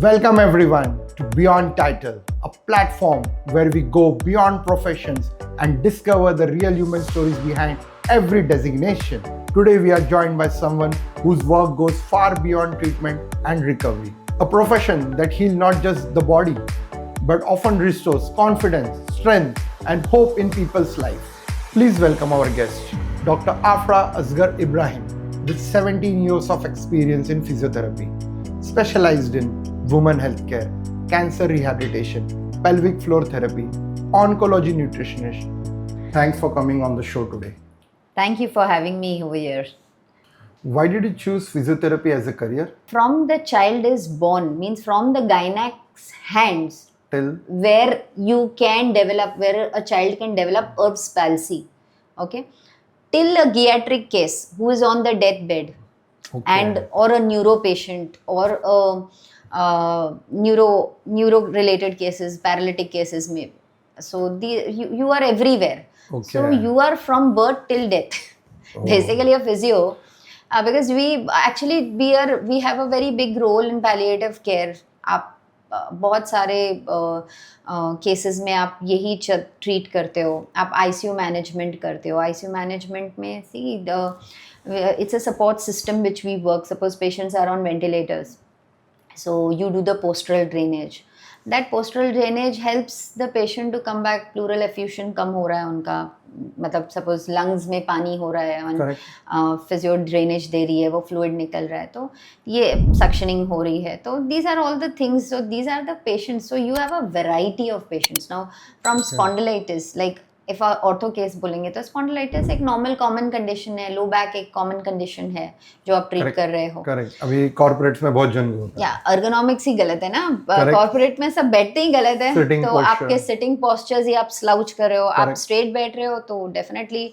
Welcome everyone to Beyond Title, a platform where we go beyond professions and discover the real human stories behind every designation. Today we are joined by someone whose work goes far beyond treatment and recovery. A profession that heals not just the body, but often restores confidence, strength, and hope in people's life. Please welcome our guest, Dr. Afra Asghar Ibrahim, with 17 years of experience in physiotherapy, specialized in women healthcare, cancer rehabilitation, pelvic floor therapy, oncology nutritionist. Thanks for coming on the show today. Thank you for having me over here. Why did you choose physiotherapy as a career? From the child is born, means from the gynec's hands, Till where you can develop, where a child can develop Erb's palsy, okay, till a geriatric case who is on the deathbed, and or a neuro patient or a neuro related cases, paralytic cases maybe. So you are everywhere. So you are from birth till death. Basically a physio, because we have a very big role in palliative care. आप बहुत सारे cases में आप यही treat करते हो, आप ICU management करते हो. आईसीयू मैनेजमेंट में सी it's a support system which we work. Suppose patients are on ventilators, so you do the postural drainage. That postural drainage helps the patient to come back. Pleural effusion कम हो रहा है उनका, मतलब suppose lungs में पानी हो रहा है, फिजियो ड्रेनेज दे रही है, वो फ्लूइड निकल रहा है, तो ये सक्शनिंग हो रही है. तो these are all the things. So these are the patients. So you have a variety of patients now. From spondylitis, like if ortho case बोलेंगे तो स्पॉन्डिलाइटिस एक नॉर्मल कॉमन कंडीशन है. लो बैक एक common condition है जो आप treat कर रहे हो. करेक्ट. अभी कॉर्पोरेट्स में बहुत जंग होता है. या ergonomics ही गलत है ना. कॉर्पोरेट में सब बैठते ही गलत है. तो आपके सिटिंग पोस्चर्स ही आप स्लाउच कर रहे हो, आप स्ट्रेट बैठ रहे हो, तो definitely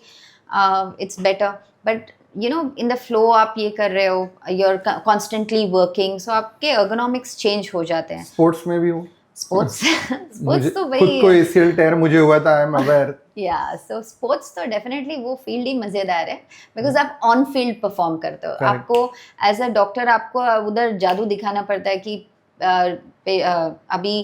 it's better. But you know in the flow आप ये कर रहे हो, यू आर कॉन्स्टेंटली वर्किंग, सो आपके ergonomics चेंज हो जाते हैं. स्पोर्ट्स में भी हो. स्पोर्ट्स तो वही खुद को ACL टेयर मुझे हुआ था, आई एम अवेयर. या सो स्पोर्ट्स तो डेफिनेटली वो फील्ड ही मज़ेदार है, बिकॉज आप ऑन फील्ड परफॉर्म करते हो. आपको एज अ डॉक्टर आपको उधर जादू दिखाना पड़ता है कि अभी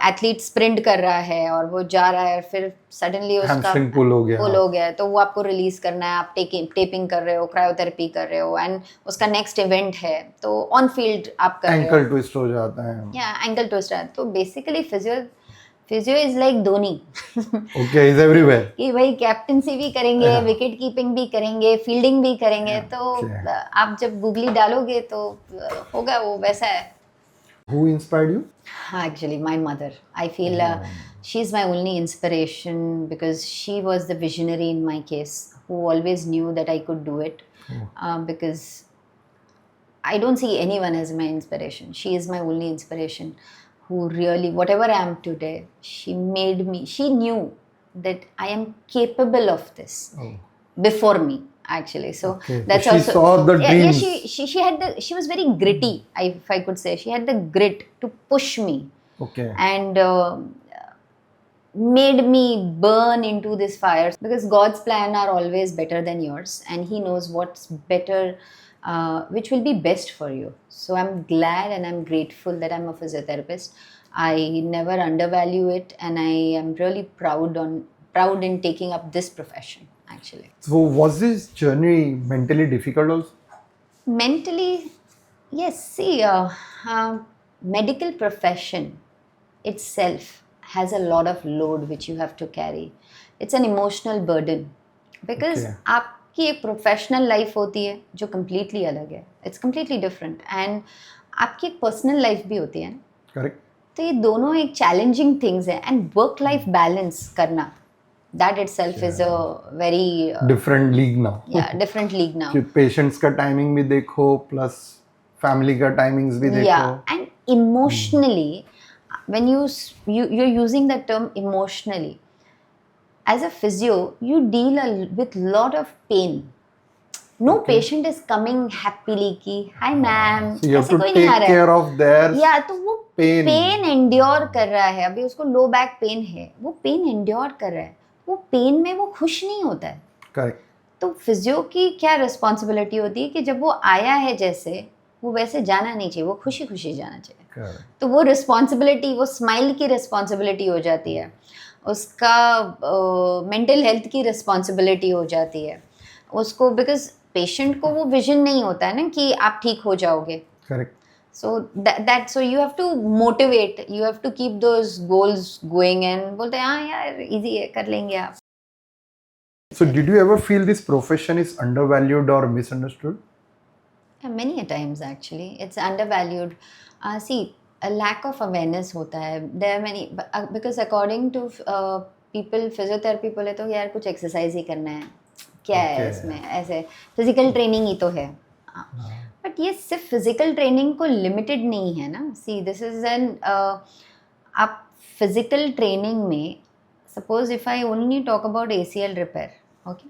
एथलीट स्प्रिंट कर रहा है और वो जा रहा है, फिर सडनली उसका पुल हो गया, तो वो आपको रिलीज करना है. आप टेपिंग कर रहे हो, क्रायोथेरेपी कर रहे हो, एंड उसका नेक्स्ट इवेंट है, तो ऑन फील्ड आप कर रहे हो. एंकल ट्विस्ट हो जाता है. या एंकल ट्विस्ट है. तो basically physio is like Dhoni. Okay, is everywhere. कि भाई कैप्टनसी भी करेंगे, विकेट कीपिंग भी करेंगे, फील्डिंग भी करेंगे. तो आप जब गूगली डालोगे तो होगा वो वैसा है. Who inspired you? Actually, my mother. I feel she's my only inspiration, because she was the visionary in my case, who always knew that I could do it. Because I don't see anyone as my inspiration. She is my only inspiration, who really, whatever I am today, she made me, she knew that I am capable of this before me. Actually, so that's she also, saw the dreams. She had she was very gritty, if I could say. She had the grit to push me, and made me burn into this fire, because God's plan are always better than yours, and He knows what's better, which will be best for you. So I'm glad and I'm grateful that I'm a physiotherapist. I never undervalue it, and I am really proud in taking up this profession. Actually. So was this journey mentally difficult also? Mentally, yes. See, medical profession itself has a lot of load which you have to carry. It's an emotional burden, because आपकी एक professional life होती है जो completely अलग है. It's completely different. And आपकी एक personal life भी होती है. Correct. तो ये दोनों एक challenging things है. And work-life balance करना, that itself is a very different league now. Yeah, different league now. कि patients का timing भी देखो, plus family का timings भी देखो. Yeah, and emotionally, when you're using the term emotionally, as a physio, you deal with lot of pain. No patient is coming happily कि hi ma'am, so you have to take care of their तो वो pain endure कर रहा है. अभी उसको low back pain है, वो pain endure कर रहा है. वो पेन में वो खुश नहीं होता है. करेक्ट. तो फिजियो की क्या रिस्पॉन्सिबिलिटी होती है कि जब वो आया है जैसे, वो वैसे जाना नहीं चाहिए, वो खुशी खुशी जाना चाहिए. Correct. तो वो रिस्पॉन्सिबिलिटी, वो स्माइल की रिस्पॉन्सिबिलिटी हो जाती है, उसका मेंटल हेल्थ की रिस्पॉन्सिबिलिटी हो जाती है उसको, बिकॉज पेशेंट को वो विजन नहीं होता है ना कि आप ठीक हो जाओगे. Correct. So so you have to motivate, you have to keep those goals going and बोलते हैं हाँ यार easy है, कर लेंगे आप. So did you ever feel this profession is undervalued or misunderstood? Yeah, many a times actually it's undervalued. See, a lack of awareness होता है. There are many because according to people, physiotherapy बोले तो यार कुछ exercise ही करना है, क्या है Okay. इसमें, ऐसे physical training ही तो है. बट ये सिर्फ फिजिकल ट्रेनिंग को लिमिटेड नहीं है ना. सी दिस इज एन आप फिजिकल ट्रेनिंग में, suppose if I only talk about ACL repair, okay,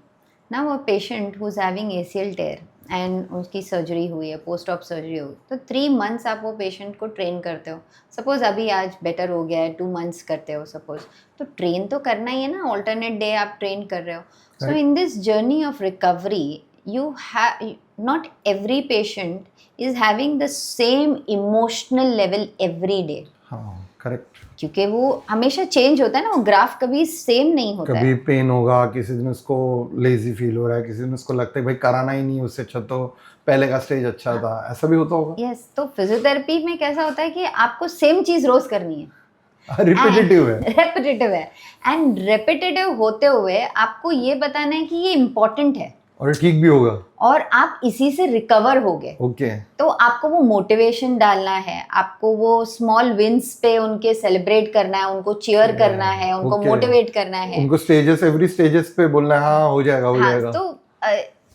now a patient who is having ACL tear and उसकी सर्जरी हुई है, पोस्ट ऑप सर्जरी हुई, तो 3 मंथ्स आप वो पेशेंट को ट्रेन करते हो. सपोज अभी आज बेटर हो गया है, 2 मंथ्स करते हो सपोज, तो ट्रेन तो करना ही है ना, ऑल्टरनेट डे आप ट्रेन कर रहे हो. So in this journey of recovery you have, not every patient is having the same emotional level every day. हाँ, करेक्ट. क्योंकि वो हमेशा चेंज होता है ना, वो ग्राफ कभी सेम नहीं होता कभी है. पेन होगा, किसी दिन उसको लेजी फील हो रहा है, किसी दिन उसको लगता है भाई कराना ही नहीं, उससे अच्छा तो पहले का स्टेज अच्छा था, ऐसा भी होता होगा. यस, तो फिजियोथेरेपी में कैसा होता है कि आपको सेम चीज रोज करनी है, रिपीटेटिव है. रेपिटेटिव है, एंड रेपिटेटिव होते हुए आपको ये बताना है कि ये इम्पोर्टेंट है और ठीक भी होगा. और आप इसी से रिकवर होगे. ओके. तो आपको वो मोटिवेशन डालना है, आपको वो स्मॉल विंस पे उनके सेलिब्रेट करना है, उनको चीयर करना है, उनको Okay. मोटिवेट करना है. उनको स्टेजेस, एवरी स्टेजेस पे बोलना है हाँ हो जाएगा, हो हाँ, जाएगा. तो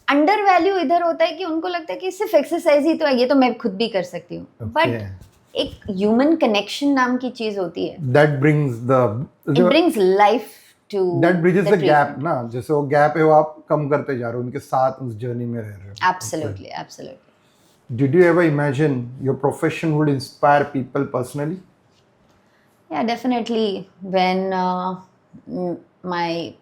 अंडर वैल्यू इधर होता है कि उनको लगता है कि सिर्फ एक्सरसाइज ही तो है, ये तो मैं खुद भी कर सकती हूँ. बट एक ह्यूमन कनेक्शन नाम की चीज होती है, that brings the it brings life to, that bridges the gap ना, जैसे वो गैप है वो आप कम करते जा रहे हो, उनके साथ उस जर्नी में रह रहे हो. Absolutely, absolutely. Did you ever imagine your profession would inspire people personally? Yeah, definitely. When my,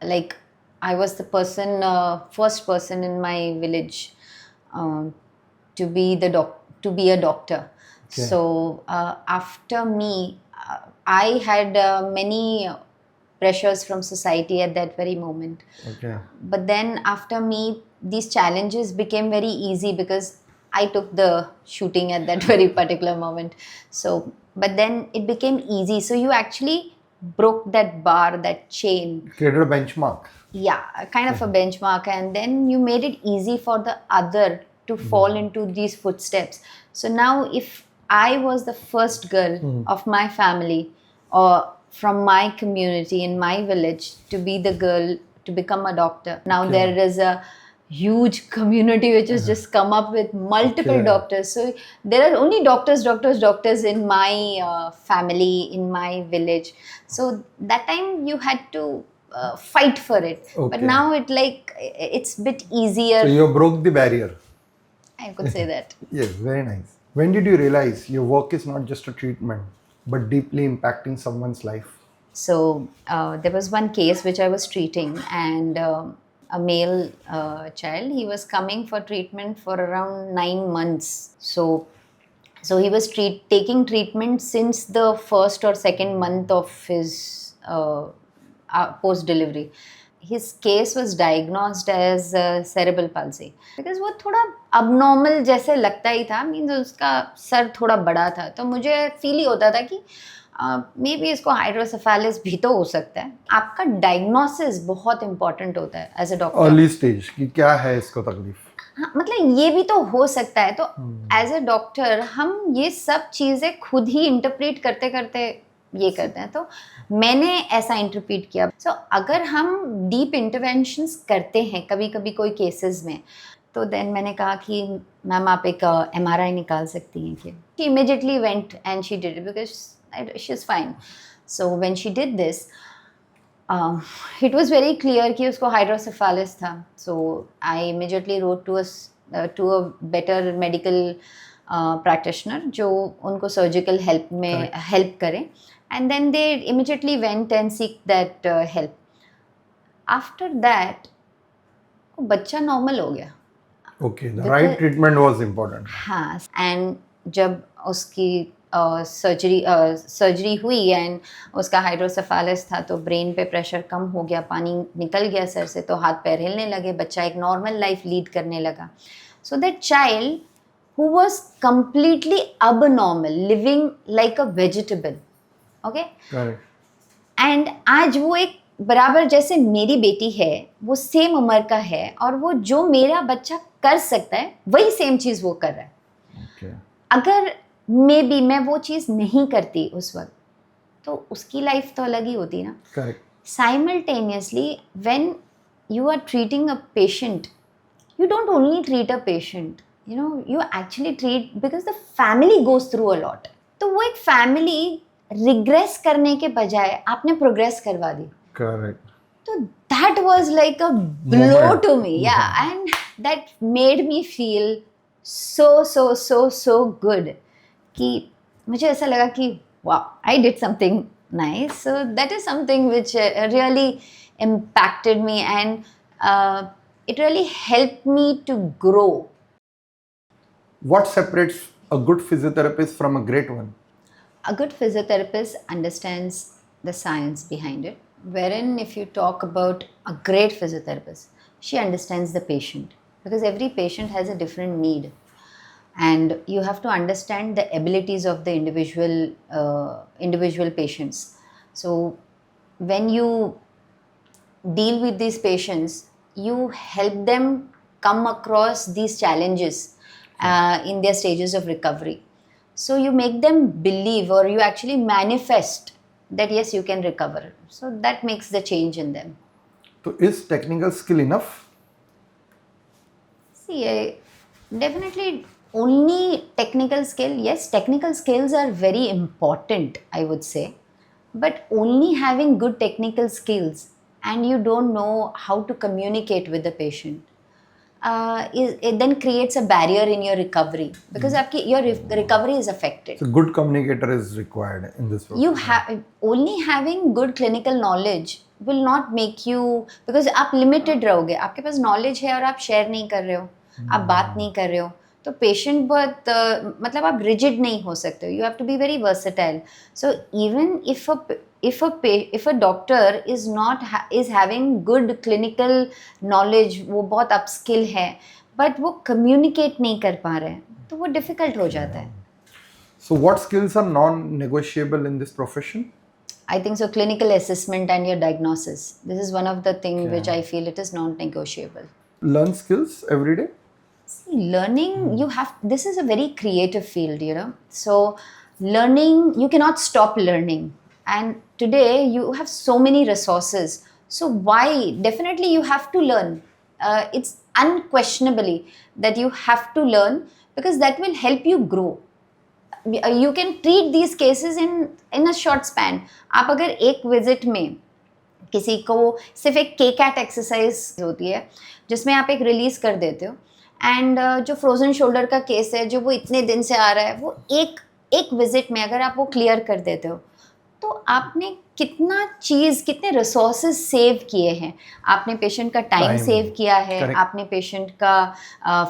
like, I was the person, first person in my village to be a doctor. Okay. So after me, I had many pressures from society at that very moment. Okay. But then after me, these challenges became very easy because I took the shooting at that very particular moment. So, but then it became easy. So you actually broke that bar, that chain. Created a benchmark. Yeah, kind of a benchmark. And then you made it easy for the other to fall into these footsteps. So now if I was the first girl of my family or from my community in my village to be the girl to become a doctor, now Okay. there is a huge community which has just come up with multiple Okay. doctors. So there are only doctors in my family, in my village. So that time you had to fight for it. But Okay. now it's a bit easier. So you broke the barrier. I could say that. Yes, very nice. When did you realize your work is not just a treatment, but deeply impacting someone's life? So there was one case which I was treating, and a male child, he was coming for treatment for around 9 months. So he was taking treatment since the first or second month of his post delivery. His case was diagnosed as cerebral palsy because वो थोड़ा abnormal जैसे लगता ही था, means उसका sir थोड़ा बड़ा था. तो मुझे फील ही होता था कि मे बी इसको हाइड्रोसेफेलस भी तो हो सकता है. आपका डायग्नोसिस बहुत इंपॉर्टेंट होता है as a doctor. Early stage कि क्या है इसको तकलीफ. हाँ, मतलब ये भी तो हो सकता है. तो एज अ डॉक्टर हम ये सब चीज़ें खुद ही इंटरप्रेट करते करते ये करते हैं. तो मैंने ऐसा इंटरप्रेट किया. सो अगर हम डीप इंटरवेंशंस करते हैं कभी कभी कोई केसेस में, तो देन मैंने कहा कि मैम आप एक MRI निकाल सकती हैं कि. She immediately went and she did it because she is fine. So when she did this, it was very clear कि उसको हाइड्रोसेफेलस था. So I immediately wrote to a better medical practitioner जो उनको surgical help में help करे, and then they immediately went and seek that help. After that वो बच्चा normal हो गया. Okay, the right treatment was important. हाँ, and जब उसकी सर्जरी हुई एंड उसका हाइड्रोसेफेलस था, तो ब्रेन पे प्रेशर कम हो गया, पानी निकल गया सर से, तो हाथ पैर हिलने लगे, बच्चा एक नॉर्मल लाइफ लीड करने लगा. So that child who was completely abnormal, living like a vegetable, okay? Correct. And आज वो एक बराबर जैसे मेरी बेटी है, वो सेम उम्र का है, और वो जो मेरा बच्चा कर सकता है वही सेम चीज़ वो कर रहा है. Okay. अगर मे बी मैं वो चीज़ नहीं करती उस वक्त, तो उसकी लाइफ तो अलग ही होती ना. Correct. Simultaneously, when you are treating a patient, you don't only treat a patient, you actually treat, because the family goes through a lot. तो वो एक फैमिली रिग्रेस करने के बजाय आपने प्रोग्रेस करवा दी. Correct. तो that was like a blow Moment. to me, yeah, and that made me feel so good कि मुझे ऐसा लगा कि wow, I did something nice. So that is something which really impacted me, and it really helped me to grow. What separates a good physiotherapist from a great one? A good physiotherapist understands the science behind it, wherein if you talk about a great physiotherapist, she understands the patient, because every patient has a different need, and you have to understand the abilities of the individual patients. So when you deal with these patients, you help them come across these challenges in their stages of recovery. So you make them believe, or you actually manifest that yes, you can recover. So that makes the change in them. So is technical skill enough? See, definitely only technical skill. Yes, technical skills are very important, I would say. But only having good technical skills and you don't know how to communicate with the patient, it then creates a barrier in your recovery, because your recovery is affected. So good communicator is required in this process. You have only having good clinical knowledge will not make you, because आप limited रहोगे, आपके पास knowledge है और आप share नहीं कर रहे हो, आप बात नहीं कर रहे हो, तो patient बहुत मतलब आप rigid नहीं हो सकते हो. You have to be very versatile. So even if a doctor is not is having good clinical knowledge, वो बहुत upskill है, but वो communicate नहीं कर पा रहे हैं, तो वो difficult हो जाता है. So what skills are non-negotiable in this profession? I think so. Clinical assessment and your diagnosis. This is one of the things which I feel it is non-negotiable. Learn skills every day? See, learning, this is a very creative field, So learning, you cannot stop learning. And today you have so many resources. So why? Definitely you have to learn. It's unquestionably that you have to learn, because that will help you grow. You can treat these cases in a short span. आप अगर एक visit में किसी को सिर्फ एक के cat exercise होती है जिसमें आप एक रिलीज कर देते हो, एंड जो फ्रोजन शोल्डर का केस है जो वो इतने दिन से आ रहा है, वो एक विजिट में अगर आप वो क्लियर कर देते हो, तो आपने कितने रिसोर्सेज सेव किए हैं. आपने पेशेंट का टाइम सेव किया है. Correct. आपने पेशेंट का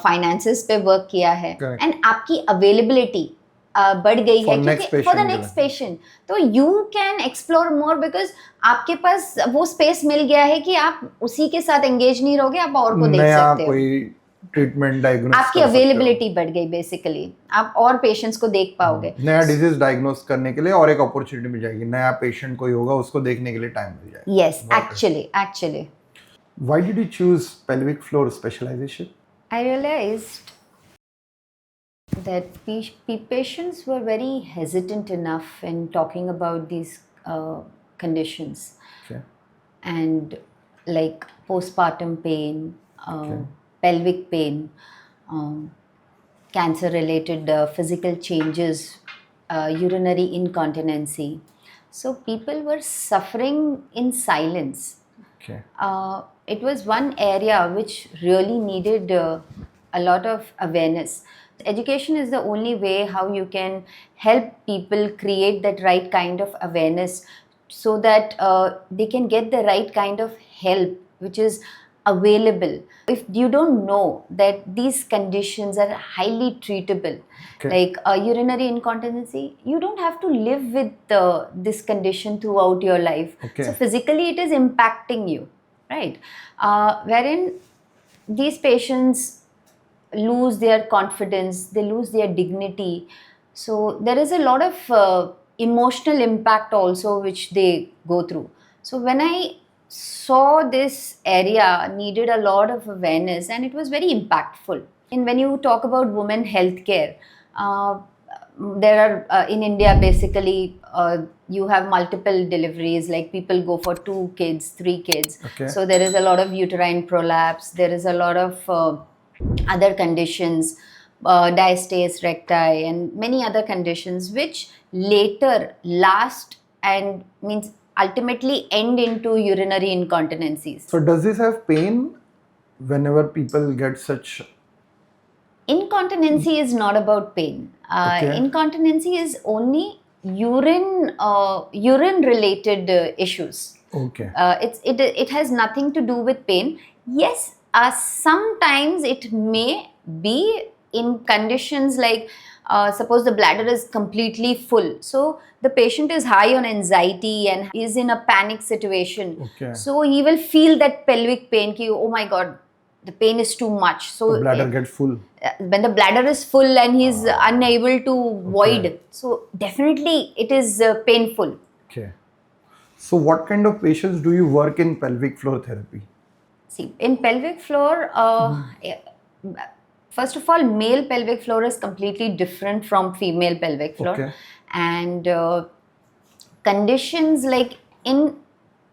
फाइनेंसेस पे वर्क किया है, एंड आपकी अवेलेबिलिटी बढ़ गई है क्योंकि फॉर द नेक्स्ट पेशेंट. तो you can explore more, because आपके पास वो स्पेस मिल गया है कि आप उसी के साथ एंगेज नहीं रहोगे, आप और को देख सकते हो. कोई ट्रीटमेंट डायग्नोस, आपकी अवेलेबिलिटी बढ़ गई, बेसिकली आप और पेशेंट्स को देख पाओगे. नया डिजीज डायग्नोस करने के लिए और एक अपॉर्चुनिटी मिल जाएगी. नया पेशेंट कोई होगा, उसको देखने के लिए टाइम मिल जाएगा. Yes, actually. Why did you choose pelvic floor specialisation? I realised that patients were very hesitant enough in talking about these conditions. Okay. And like postpartum pain, pelvic pain, cancer related physical changes, urinary incontinency. So people were suffering in silence. Okay. It was one area which really needed a lot of awareness. Education is the only way how you can help people create that right kind of awareness, so that they can get the right kind of help, which is available, if you don't know that these conditions are highly treatable, like urinary incontinency, you don't have to live with this condition throughout your life. So physically it is impacting you, right? Wherein these patients lose their confidence, they lose their dignity. So there is a lot of emotional impact also which they go through. So when I saw this area needed a lot of awareness, and it was very impactful. And when you talk about women healthcare, there are in India basically you have multiple deliveries, like people go for 2 kids, 3 kids. So there is a lot of uterine prolapse, there is a lot of other conditions, diastase recti, and many other conditions which later last and means ultimately end into urinary incontinencies. So does this have pain whenever people get such? Incontinency is not about pain. Incontinency is only urine related issues. It has nothing to do with pain. Yes, sometimes it may be in conditions like suppose the bladder is completely full, so the patient is high on anxiety and is in a panic situation. So he will feel that pelvic pain ki, oh my god, the pain is too much. So the bladder gets full. When the bladder is full and he's unable to void, so definitely it is painful. So what kind of patients do you work in pelvic floor therapy? See, in pelvic floor, first of all, male pelvic floor is completely different from female pelvic floor. And conditions like in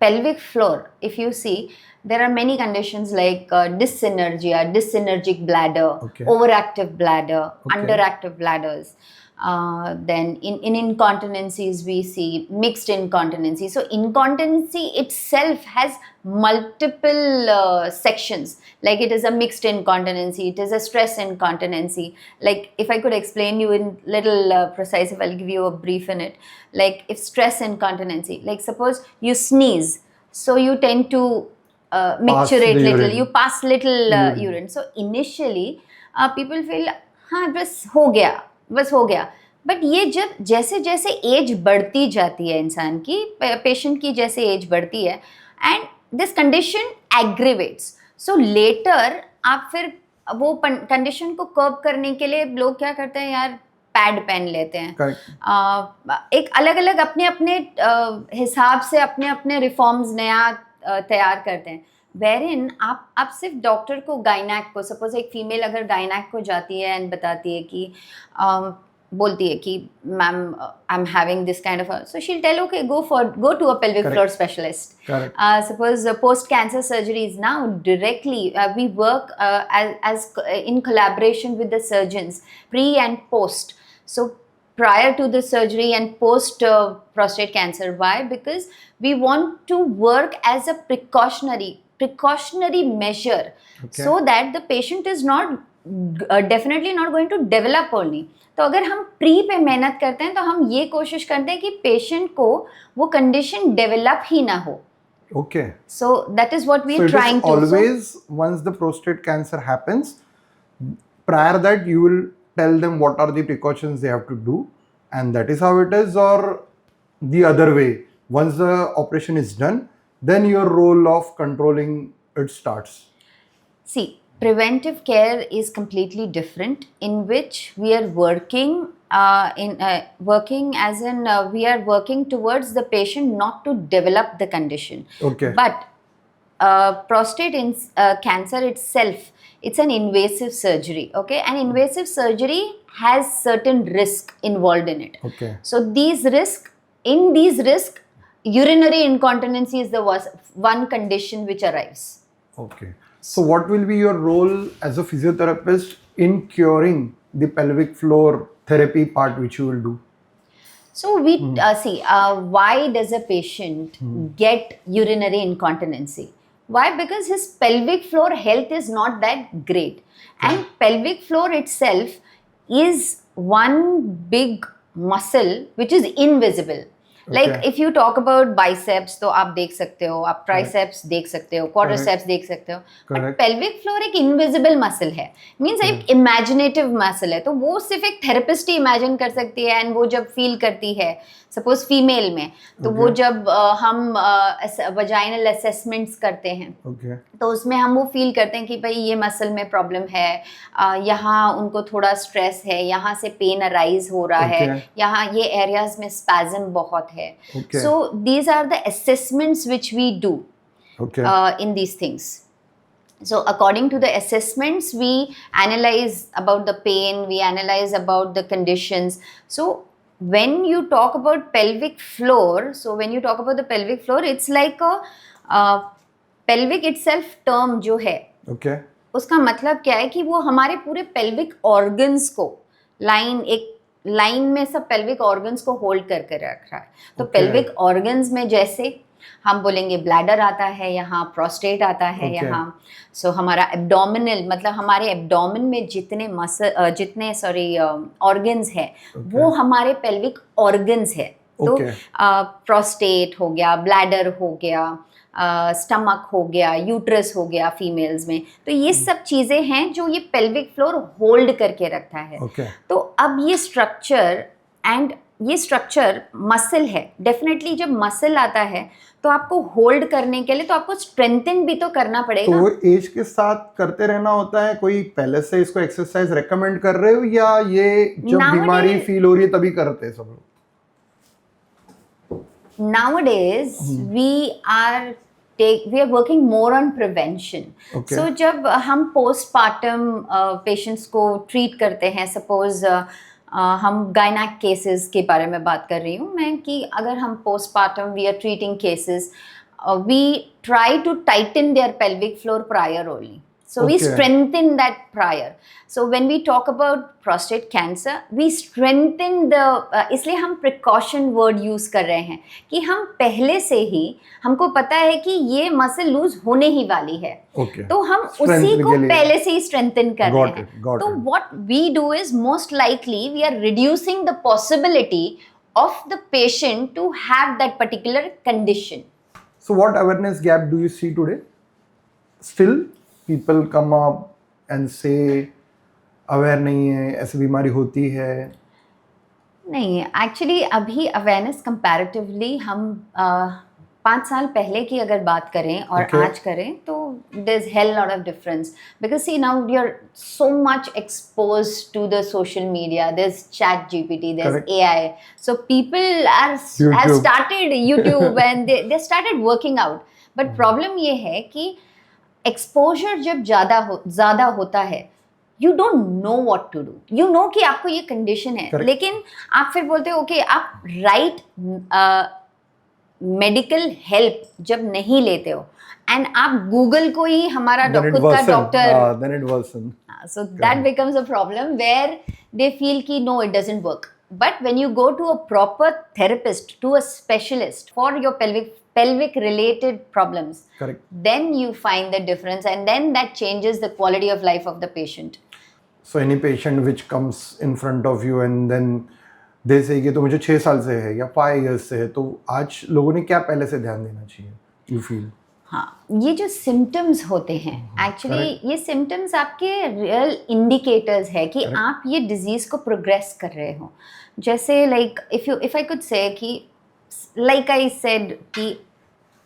pelvic floor, if you see, there are many conditions like dyssynergia, dyssynergic bladder, overactive bladder, underactive bladders. Then in incontinencies we see mixed incontinency. So incontinency itself has multiple sections, like it is a mixed incontinency, it is a stress incontinency. Like if I could explain you in little precise, if I'll give you a brief in it, like if stress incontinency, like suppose you sneeze, so you tend to micturate little, you pass little urine. So initially people feel हाँ बस हो गया, but ये जब जैसे जैसे age बढ़ती जाती है इंसान की, पेशेंट की जैसे एज बढ़ती है, and this condition aggravates, so later आप फिर वो कंडीशन को कर्ब करने के लिए लोग क्या करते हैं यार, पैड पहन लेते हैं, एक अलग अलग अपने अपने हिसाब से अपने अपने रिफॉर्म्स नया तैयार करते हैं. वेरिन आप सिर्फ डॉक्टर को, गायनैक को, सपोज एक फीमेल अगर गायनैक को जाती है एंड बताती है कि बोलती है कि ma'am I am having this kind of, so she will tell okay go to a pelvic floor specialist. Suppose post cancer surgeries now directly we work as in collaboration with the surgeons pre and post. So prior to the surgery and post prostate cancer. Why? Because we want to work as a precautionary measure, so that the patient is not definitely not going to develop only. तो अगर हम pre पे मेहनत करते हैं तो हम ये कोशिश करते हैं कि पेशेंट को वो कंडीशन डेवलप ही ना हो. So that is what we are trying to. Always once the prostate cancer happens, prior that you will tell them what are the precautions they have to do, and that is how it is, or the other way, once the operation is done, then your role of controlling it starts. See, preventive care is completely different, in which we are working we are working towards the patient not to develop the condition. But prostate cancer itself, it's an invasive surgery. And invasive surgery has certain risk involved in it. So these risk, urinary incontinency is the one condition which arrives. So what will be your role as a physiotherapist in curing the pelvic floor therapy part which you will do? So we see, why does a patient get urinary incontinency? Why? Because his pelvic floor health is not that great. And pelvic floor itself is one big muscle which is invisible. Like if you talk about biceps तो आप देख सकते हो, आप triceps देख सकते हो, quadriceps देख सकते हो, बट पेल्विक फ्लोर एक इनविजिबल मसल है, मींस एक इमेजिनेटिव मसल है, तो वो सिर्फ एक थेरेपिस्ट ही इमेजिन कर सकती है, एंड वो जब फील करती है, सपोज फीमेल में, तो वो जब हम वजाइनल असेसमेंट्स करते हैं, तो उसमें हम वो फील करते हैं कि भाई ये मसल में प्रॉब्लम है, यहाँ उनको थोड़ा स्ट्रेस है, यहाँ से पेन अराइज हो रहा है, यहाँ ये एरियाज में स्पैज्म बहुत है. So these are the assessments which we do in these things. So according to the assessments, we analyze about the pain, we analyze about the conditions. So when you talk about pelvic floor, it's like a pelvic itself term जो है, उसका मतलब क्या है कि वो हमारे पूरे pelvic organs को एक लाइन में सब pelvic organs को होल्ड करके रख रहा है. तो pelvic organs में जैसे हम बोलेंगे ब्लैडर आता है यहाँ, प्रोस्टेट आता है यहाँ, सो हमारा एब्डोमिनल, मतलब हमारे एब्डोमेन में जितने ऑर्गन्स है वो हमारे पेल्विक ऑर्गन्स है. तो प्रोस्टेट हो गया, ब्लैडर हो गया, स्टमक हो गया, यूट्रस हो गया फीमेल्स में, तो ये सब चीज़ें हैं जो ये पेल्विक फ्लोर होल्ड करके रखता है. तो अब ये स्ट्रक्चर मसल है. डेफिनेटली जब मसल आता है तो आपको होल्ड करने के लिए तो आपको स्ट्रेंथन भी तो करना पड़ेगा. तो वो एज के साथ करते रहना होता है? कोई पहले से इसको एक्सरसाइज रेकमेंड कर रहे हो या ये जब बीमारी फील हो रही है तभी करते हैं सब लोग? Nowadays we are working more on prevention. So जब हम पोस्टपार्टम पेशेंट्स को ट्रीट करते हैं, सपोज हम गायनेक केसेस के बारे में बात कर रही हूँ मैं, कि अगर हम postpartum we are treating cases, we try to tighten their pelvic floor prior only. So we strengthen that prior. So when we talk about prostate cancer, we strengthen the इसलिए हम precaution word use कर रहे हैं कि हम पहले से ही हमको पता है कि ये मसल लूज होने ही वाली है, तो हम उसी को पहले से ही strengthen कर रहे हैं. तो what we do is most likely we are reducing the possibility of the patient to have that particular condition. So what awareness gap do you see today? Still people come up and say aware नहीं है, ऐसी बीमारी होती है? नहीं, actually अभी awareness comparatively हम 5 साल पहले की अगर बात करें और आज करें तो there is hell lot of difference, because see now we are so much exposed to the social media, there is chat GPT, there is AI, so people have started YouTube and they started working out. But problem ये है कि exposure जब ज़्यादा होता है, you don't know what to do. You know कि आपको ये कंडीशन है, लेकिन आप फिर बोलते हो ओके, आप राइट मेडिकल हेल्प जब नहीं लेते हो एंड आप गूगल को ही हमारा खुद का doctor, so that becomes a problem where they feel कि no it doesn't work. But when you go to a proper therapist, to a specialist for your pelvic related problems, then you find the difference, and then that changes the quality of life of the patient. So any patient which comes in front of you and then they say कि तो मुझे 6 साल से है या 5 years से है, तो आज लोगों ने क्या पहले से ध्यान देना चाहिए, you feel? हाँ, ये जो सिम्टम्स होते हैं, एक्चुअली ये सिम्टम्स आपके रियल इंडिकेटर्स है कि आप ये डिजीज को प्रोग्रेस कर रहे हो. जैसे like if I could say कि लाइक आई सेड कि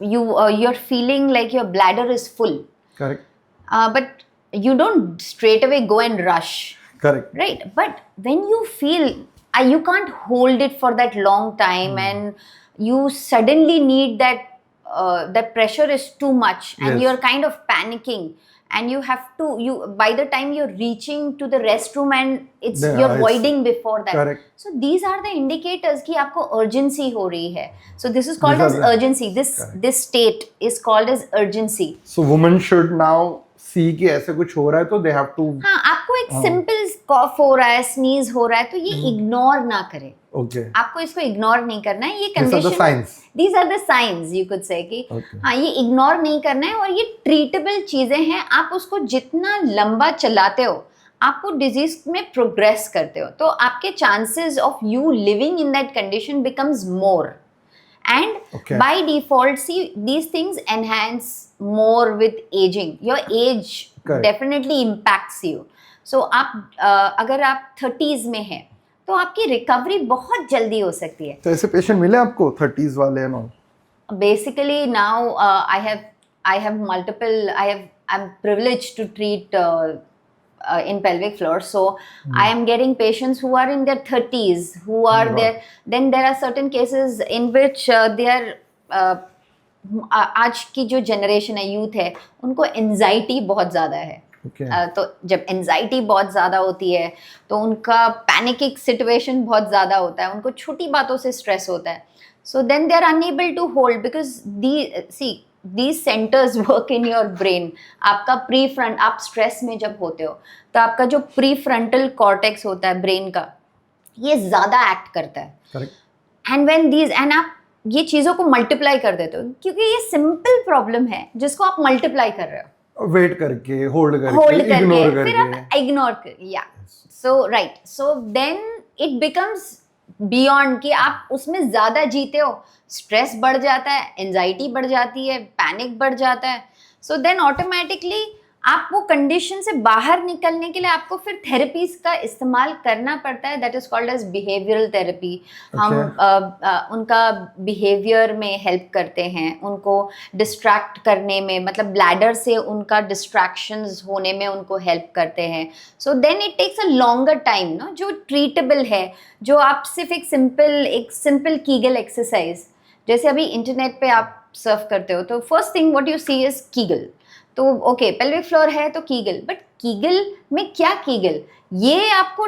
you are feeling like your bladder is full, but you don't straight away go and rush, right? But when you feel you can't hold it for that long time, and you suddenly need that pressure is too much, and you're kind of panicking, and you have to by the time you're reaching to the restroom and you're voiding before that. So these are the indicators कि आपको urgency हो रही है. So this is called as urgency. This state is called as urgency. So women should now see कि ऐसे कुछ हो रहा है तो they have to. हाँ, आपको एक सिंपल कॉफ हो रहा है, स्नीज हो रहा है, तो ये इग्नोर ना करें. आपको इसको इग्नोर नहीं करना है. ये condition, these are the signs you could say कि हाँ, ये इग्नोर नहीं करना है, और ये ट्रीटेबल चीजें हैं. आप उसको जितना लंबा चलाते हो, आपको डिजीज में प्रोग्रेस करते हो, तो आपके chances of you living in that condition becomes more. And Okay. by default, see, these things enhance more with aging. Your age Correct. definitely impacts you. So अगर आप 30s में हैं तो आपकी रिकवरी बहुत जल्दी हो सकती है. तो ऐसे पेशेंट मिले आपको 30s वाले ना? Basically now I have multiple. I'm privileged to treat in pelvic floor, so I am getting patients who are in their 30s, who are God. there. Then there are certain cases in which they are आज की जो generation है, youth है, उनको anxiety बहुत ज़्यादा है. Okay. तो जब एंजाइटी बहुत ज़्यादा होती है तो उनका पैनिकिक सिचुएशन बहुत ज़्यादा होता है, उनको छोटी बातों से स्ट्रेस होता है. So then they are unable to hold because these centers work in your brain. आपका प्री फ्रंट, आप स्ट्रेस में जब होते हो तो आपका जो प्री फ्रंटल कॉर्टेक्स होता है ब्रेन का, ये ज़्यादा एक्ट करता है. Correct. एंड आप ये चीज़ों को मल्टीप्लाई कर देते हो, क्योंकि ये सिंपल प्रॉब्लम है जिसको आप मल्टीप्लाई कर रहे हो, वेट करके, होल्ड होल्ड करके, इग्नोर करके, फिर करके. आप इग्नोर कर. या so right, so then it becomes beyond कि आप उसमें ज़्यादा जीते हो, स्ट्रेस बढ़ जाता है, एंजाइटी बढ़ जाती है, पैनिक बढ़ जाता है. सो देन ऑटोमेटिकली आप वो कंडीशन से बाहर निकलने के लिए आपको फिर थेरेपीज का इस्तेमाल करना पड़ता है. That is called as behavioural therapy. हम उनका बिहेवियर में हेल्प करते हैं, उनको डिस्ट्रैक्ट करने में, मतलब ब्लैडर से उनका डिस्ट्रैक्शंस होने में उनको हेल्प करते हैं. So then it takes a longer time, no, जो ट्रीटेबल है, जो आप सिर्फ एक सिंपल कीगल एक्सरसाइज, जैसे अभी इंटरनेट पे आप सर्फ करते हो तो first thing what you see is Kegel. तो ओके, पेल्विक फ्लोर है तो कीगल, बट कीगल में क्या कीगल, ये आपको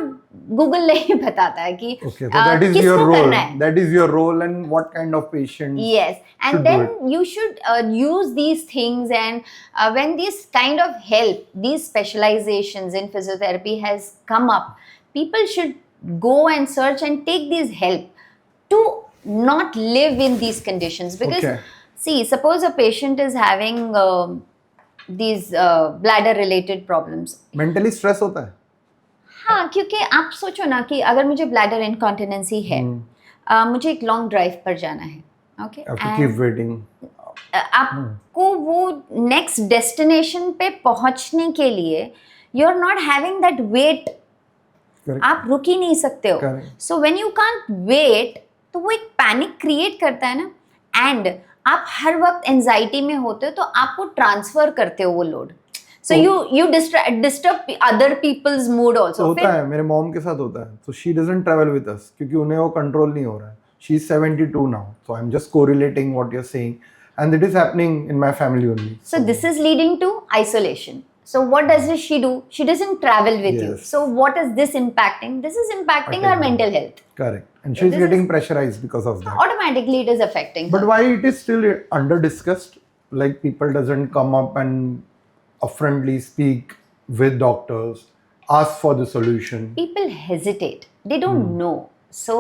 गूगल नहीं बताता है कि Okay, so that is your किसको role. करना है. That is your role and what kind of patient. Yes, and should do then you should use these things, and when this kind of help, these specializations in physiotherapy has come up, people should go and search and take this help to not live in these conditions. Because Okay. see, suppose a patient is having these bladder related problems. Mentally stress होता है. हाँ, क्योंकि आप सोचो ना कि अगर मुझे ब्लैडर इनकॉन्टिनेंसी है, मुझे एक लॉन्ग ड्राइव पर जाना है, okay, Have to keep waiting. आपको वो नेक्स्ट डेस्टिनेशन पे पहुंचने के लिए you are not having that wait. Correct. आप रुक ही नहीं सकते हो. Correct. So when you can't wait, तो वो एक पैनिक क्रिएट करता है ना. एंड आप हर वक्त एंजाइटी में होते हो तो आप वो ट्रांसफर करते हो वो लोड. So you disturb other people's mood also. होता है, मेरे मॉम के साथ होता है. तो she doesn't travel with us क्योंकि उन्हें वो कंट्रोल नहीं हो रहा है. She is 72 now, so I am just correlating what you are saying and it is happening in my family only. So this is leading to isolation. So what does she do? She doesn't travel with you. Yes. So what is this impacting? This is impacting her mental health. Correct. And she's this getting pressurized because of that. Automatically it is affecting But her. why it is still under discussed? Like people doesn't come up and upfrontly speak with doctors, ask for the solution. People hesitate. They don't know. So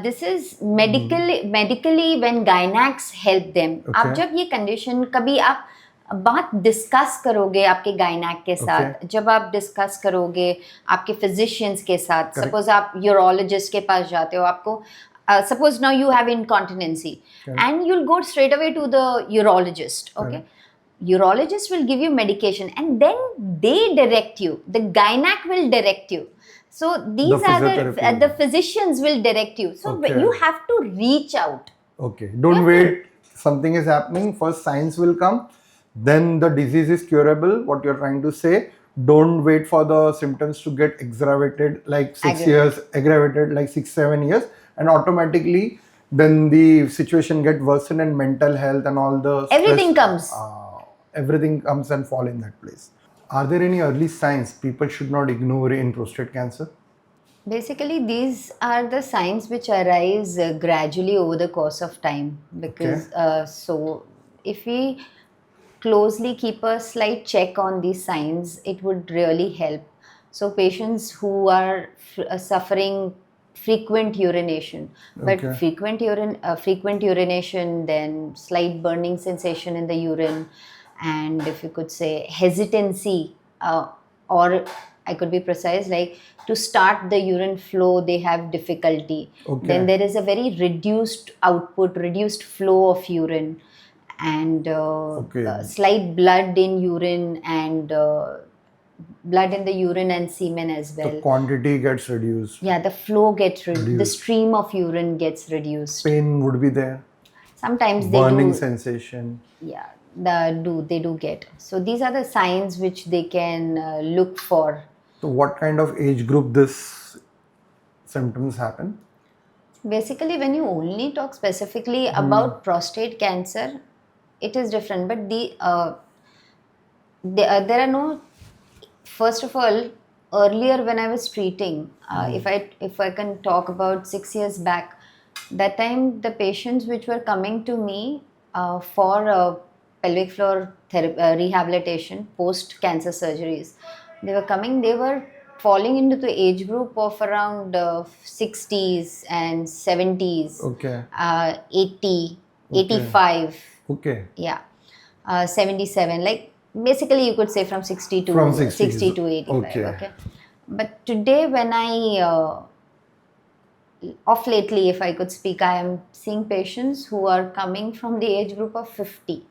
this is medically when gynacs help them. Okay. आप जब ये condition कभी आप बात discuss करोगे आपके गायनैक के साथ, जब आप डिस्कस करोगे आपके फिजिशियंस के साथ, सपोज आप यूरोलॉजिस्ट के पास जाते हो, आपको suppose now you have incontinency and you'll go straight away to the urologist. Okay, urologist will give you medication and then they direct you, the gynac will direct you. So these are the physicians will direct you. So you have to reach out. Okay, don't wait, something is happening, first signs will come, then the disease is curable, what you're trying to say. Don't wait for the symptoms to get aggravated like 6 years, aggravated like 6-7 years, and automatically then the situation get worsened and mental health and all the everything stress, everything comes and fall in that place. Are there any early signs people should not ignore in prostate cancer? Basically, these are the signs which arise gradually over the course of time. Because so if we closely keep a slight check on these signs, it would really help. So patients who are suffering frequent urination, but frequent urination, then slight burning sensation in the urine, and if you could say hesitancy or I could be precise, like to start the urine flow, they have difficulty. Okay. Then there is a very reduced output, reduced flow of urine, and Okay. slight blood in urine and blood in the urine and semen as well. The quantity gets reduced. Yeah, the flow gets the Reduced. stream of urine gets reduced. Pain would be there. Sometimes they Burning do. sensation. Yeah, they do get. So these are the signs which they can look for. So what kind of age group this symptoms happen? Basically, when you only talk specifically about prostate cancer, it is different. But there are no. First of all, earlier when I was treating, if I can talk about 6 years back, that time the patients which were coming to me for pelvic floor rehabilitation post cancer surgeries, they were falling into the age group of around 60s and 70s, Okay. 80, Okay. 85, Okay. yeah, 77. Like basically, you could say from 60 to From 60s. 60 to 85. Okay. Okay. But today, when I of lately, if I could speak, I am seeing patients who are coming from the age group of 50.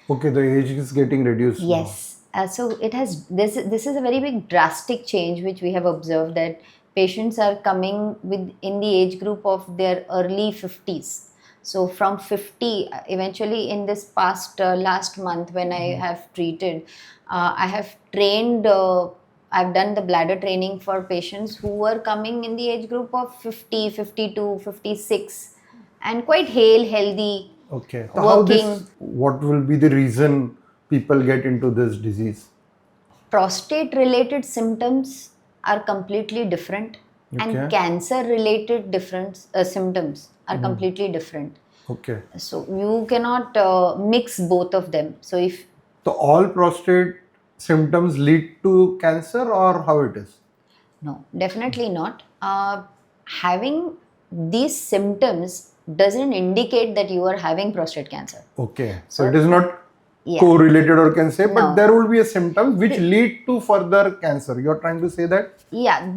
Okay, the age is getting reduced. now. Yes. So it has this is a very big drastic change which we have observed, that patients are coming in the age group of their early 50s. So from 50, eventually in this past last month when I have treated, I have trained. I've done the bladder training for patients who were coming in the age group of 50, 52, 56, and quite hale, healthy. Okay. So how Working. what will be the reason people get into this disease? Prostate related symptoms are completely different, Okay. and cancer related different symptoms are completely different. Okay. So you cannot mix both of them. So if So all prostate symptoms lead to cancer, or how it is? no, definitely not. Having these symptoms doesn't indicate that you are having prostate cancer. Okay. So it is not Yeah. correlated, or can say, but No. there will be a symptom which lead to further cancer. You're trying to say that? Yeah,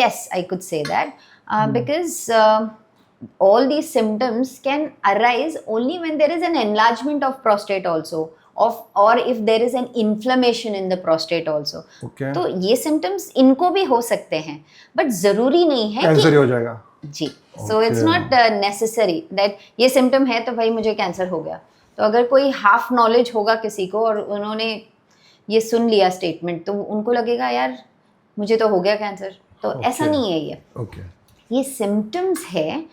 yes, I could say that because all these symptoms can arise only when there is an enlargement of prostate also, or if there is an inflammation in the prostate also. Okay. तो ये symptoms इनको भी हो सकते हैं, but जरूरी नहीं है कैंसर कि हो जाएगा. जी. So it's Okay. not necessary that ये symptom है तो भाई मुझे कैंसर हो गया. तो अगर कोई हाफ नॉलेज होगा किसी को और उन्होंने ये सुन लिया स्टेटमेंट, तो उनको लगेगा यार मुझे तो हो गया कैंसर. तो ऐसा Okay. नहीं है ये. Okay. ये सिम्टम्स है,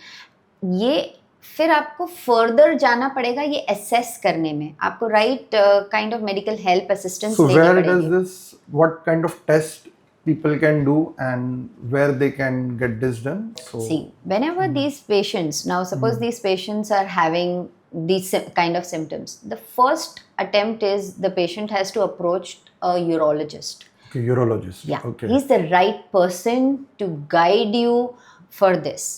ये फिर आपको फर्दर जाना पड़ेगा ये असेस करने में. आपको right kind of medical help assistance So लेनी where does पड़ेगी. this, what kind of test people can do and where they can get this done? So See, whenever these patients, now suppose these patients are having these kind of symptoms, the first attempt is the patient has to approach a urologist. okay, urologist. Yeah, Okay. he's the right person to guide you for this.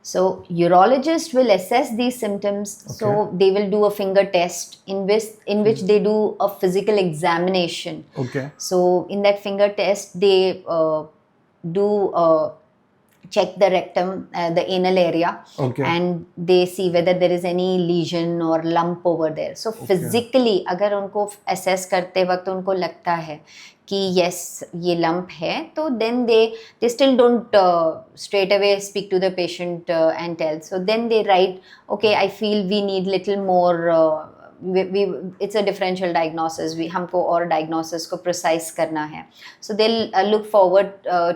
So urologist will assess these symptoms. So Okay. they will do a finger test in which they do a physical examination. Okay. So in that finger test, they do check the rectum, the anal area, Okay. and they see whether there is any lesion or lump over there. So physically, अगर उनको assess करते वक्त उनको लगता है कि yes ये lump है, तो then they still don't straight away speak to the patient and tell. So then they write, okay, I feel we need little more. It's a differential diagnosis. हमको और diagnosis को precise करना है. So they'll look forward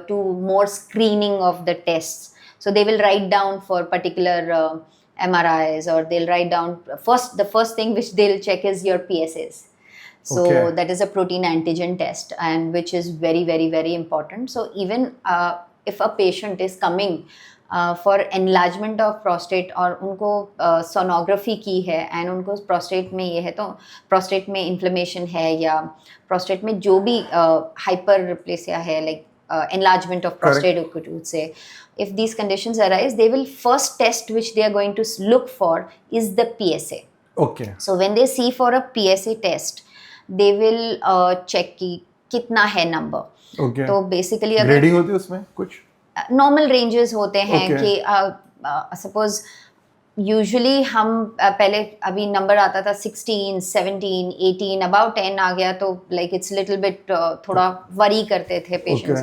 to more screening of the tests. So they will write down for particular MRIs, or they'll write down the first thing which they'll check is your PSAs. So Okay. that is a protein antigen test, and which is very, very, very important. So even if a patient is coming for enlargement of prostate और उनको sonography की है and उनको prostate में ये है, तो prostate में inflammation है या prostate में जो भी hyperplasia है, like enlargement of prostate, you could say, if these conditions arise, they will first test which they are going to look for is the PSA. Okay. So when they see for a PSA test, they will check कि कितना है number. Okay. तो basically अगर grading होती है उसमें कुछ? Normal ranges होते हैं Okay. कि सपोज यूजुअली हम पहले अभी नंबर आता था 16, 17, 18, अबाउट 10 आ गया तो लाइक इट्स लिटिल बिट थोड़ा वरी करते थे पेशेंट्स.